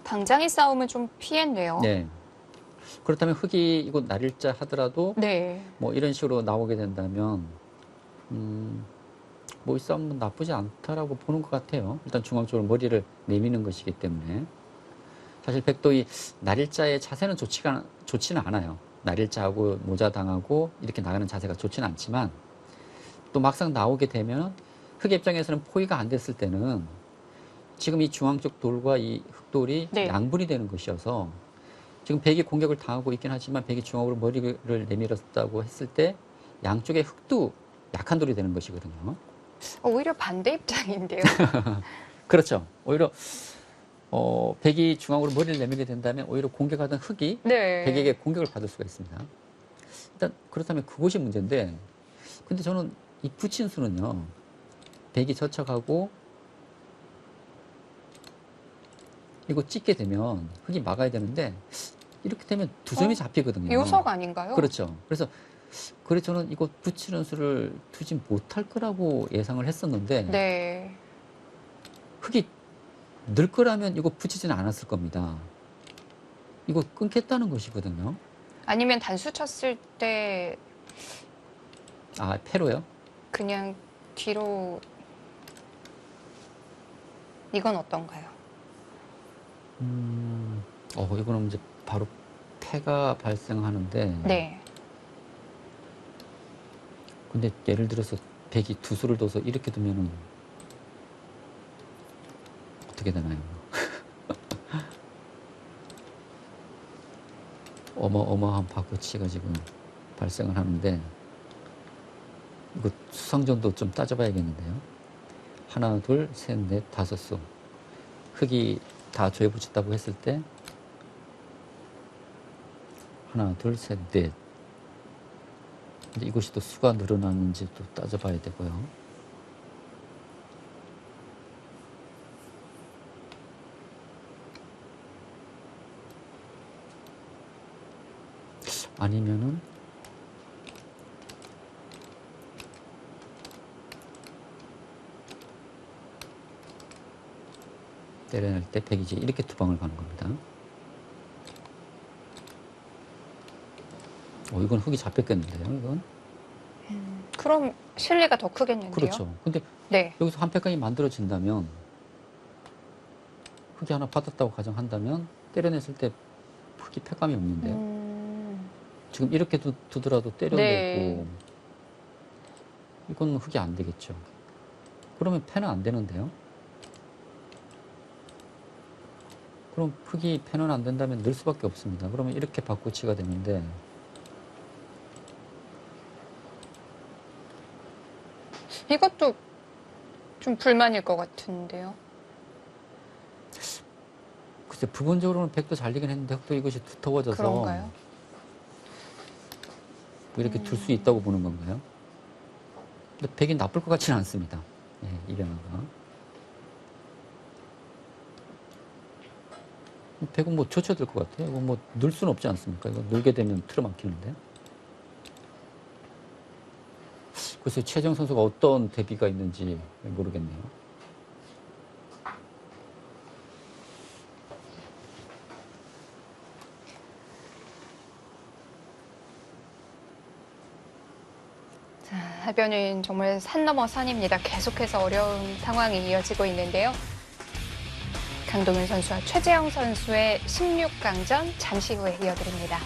당장의 싸움은 좀 피했네요. 네. 그렇다면 흑이 이곳 날일자 하더라도 네. 뭐 이런 식으로 나오게 된다면 뭐 이 싸움은 나쁘지 않다라고 보는 것 같아요. 일단 중앙 쪽으로 머리를 내미는 것이기 때문에 사실 백도 이 날일자의 자세는 좋지는 않아요. 날일자하고 모자 당하고 이렇게 나가는 자세가 좋지는 않지만 또 막상 나오게 되면 흑 입장에서는 포위가 안 됐을 때는 지금 이 중앙 쪽 돌과 이 흑돌이 네. 양분이 되는 것이어서 지금 백이 공격을 당하고 있긴 하지만 백이 중앙으로 머리를 내밀었다고 했을 때 양쪽의 흑도 약한 돌이 되는 것이거든요. 오히려 반대 입장인데요. 그렇죠. 오히려 백이 중앙으로 머리를 내밀게 된다면 오히려 공격하던 흑이 네. 백에게 공격을 받을 수가 있습니다. 일단 그렇다면 그것이 문제인데 근데 저는 이 붙인 수는요. 백이 저척하고 이거 찍게 되면 흑이 막아야 되는데 이렇게 되면 두 점이 잡히거든요. 요석 아닌가요? 그렇죠. 그래서 저는 이거 붙이는 수를 두지 못할 거라고 예상을 했었는데 네. 흑이 늘 거라면 이거 붙이지는 않았을 겁니다. 이거 끊겠다는 것이거든요. 아니면 단수 쳤을 때 패로요? 그냥 뒤로 이건 어떤가요? 이거는 이제 바로 패가 발생하는데 네. 근데 예를 들어서 백이 두 수를 둬서 이렇게 두면은 어떻게 되나요? 어마어마한 바꾸치가 지금 발생을 하는데 이거 수상전도 좀 따져봐야겠는데요. 하나, 둘, 셋, 넷, 다섯 수. 흑이 다 조에 붙였다고 했을 때 하나, 둘, 셋, 넷. 근데 이것이 또 수가 늘어나는지 또 따져봐야 되고요. 아니면은 때려낼 때 백이 이제 이렇게 두 방을 가는 겁니다. 이건 흑이 잡혔겠는데요, 이건? 그럼 실리가 더 크겠는데요. 그렇죠. 근데 네. 여기서 한 패권이 만들어진다면 흑이 하나 받았다고 가정한다면 때려냈을 때 흑이 패감이 없는데요. 지금 이렇게 두더라도 때려놓고 네. 이건 흑이 안 되겠죠. 그러면 패는 안 되는데요. 그럼 흑이 패는 안 된다면 늘 수밖에 없습니다. 그러면 이렇게 바꾸치가 되는데 이것도 좀 불만일 것 같은데요. 글쎄 부분적으로는 백도 잘리긴 했는데 흑도 이것이 두터워져서 그런가요? 뭐 이렇게 둘 수 있다고 보는 건가요? 근데 백이 나쁠 것 같지는 않습니다. 예, 이 변화가. 백은 뭐 젖혀들 것 같아요. 이거 뭐 늘 수는 없지 않습니까? 이거 늘게 되면 틀어막히는데. 그래서 최정 선수가 어떤 대비가 있는지 모르겠네요. 자, 해변은 정말 산 넘어 산입니다. 계속해서 어려운 상황이 이어지고 있는데요. 강동윤 선수와 최재형 선수의 16강전 잠시 후에 이어드립니다.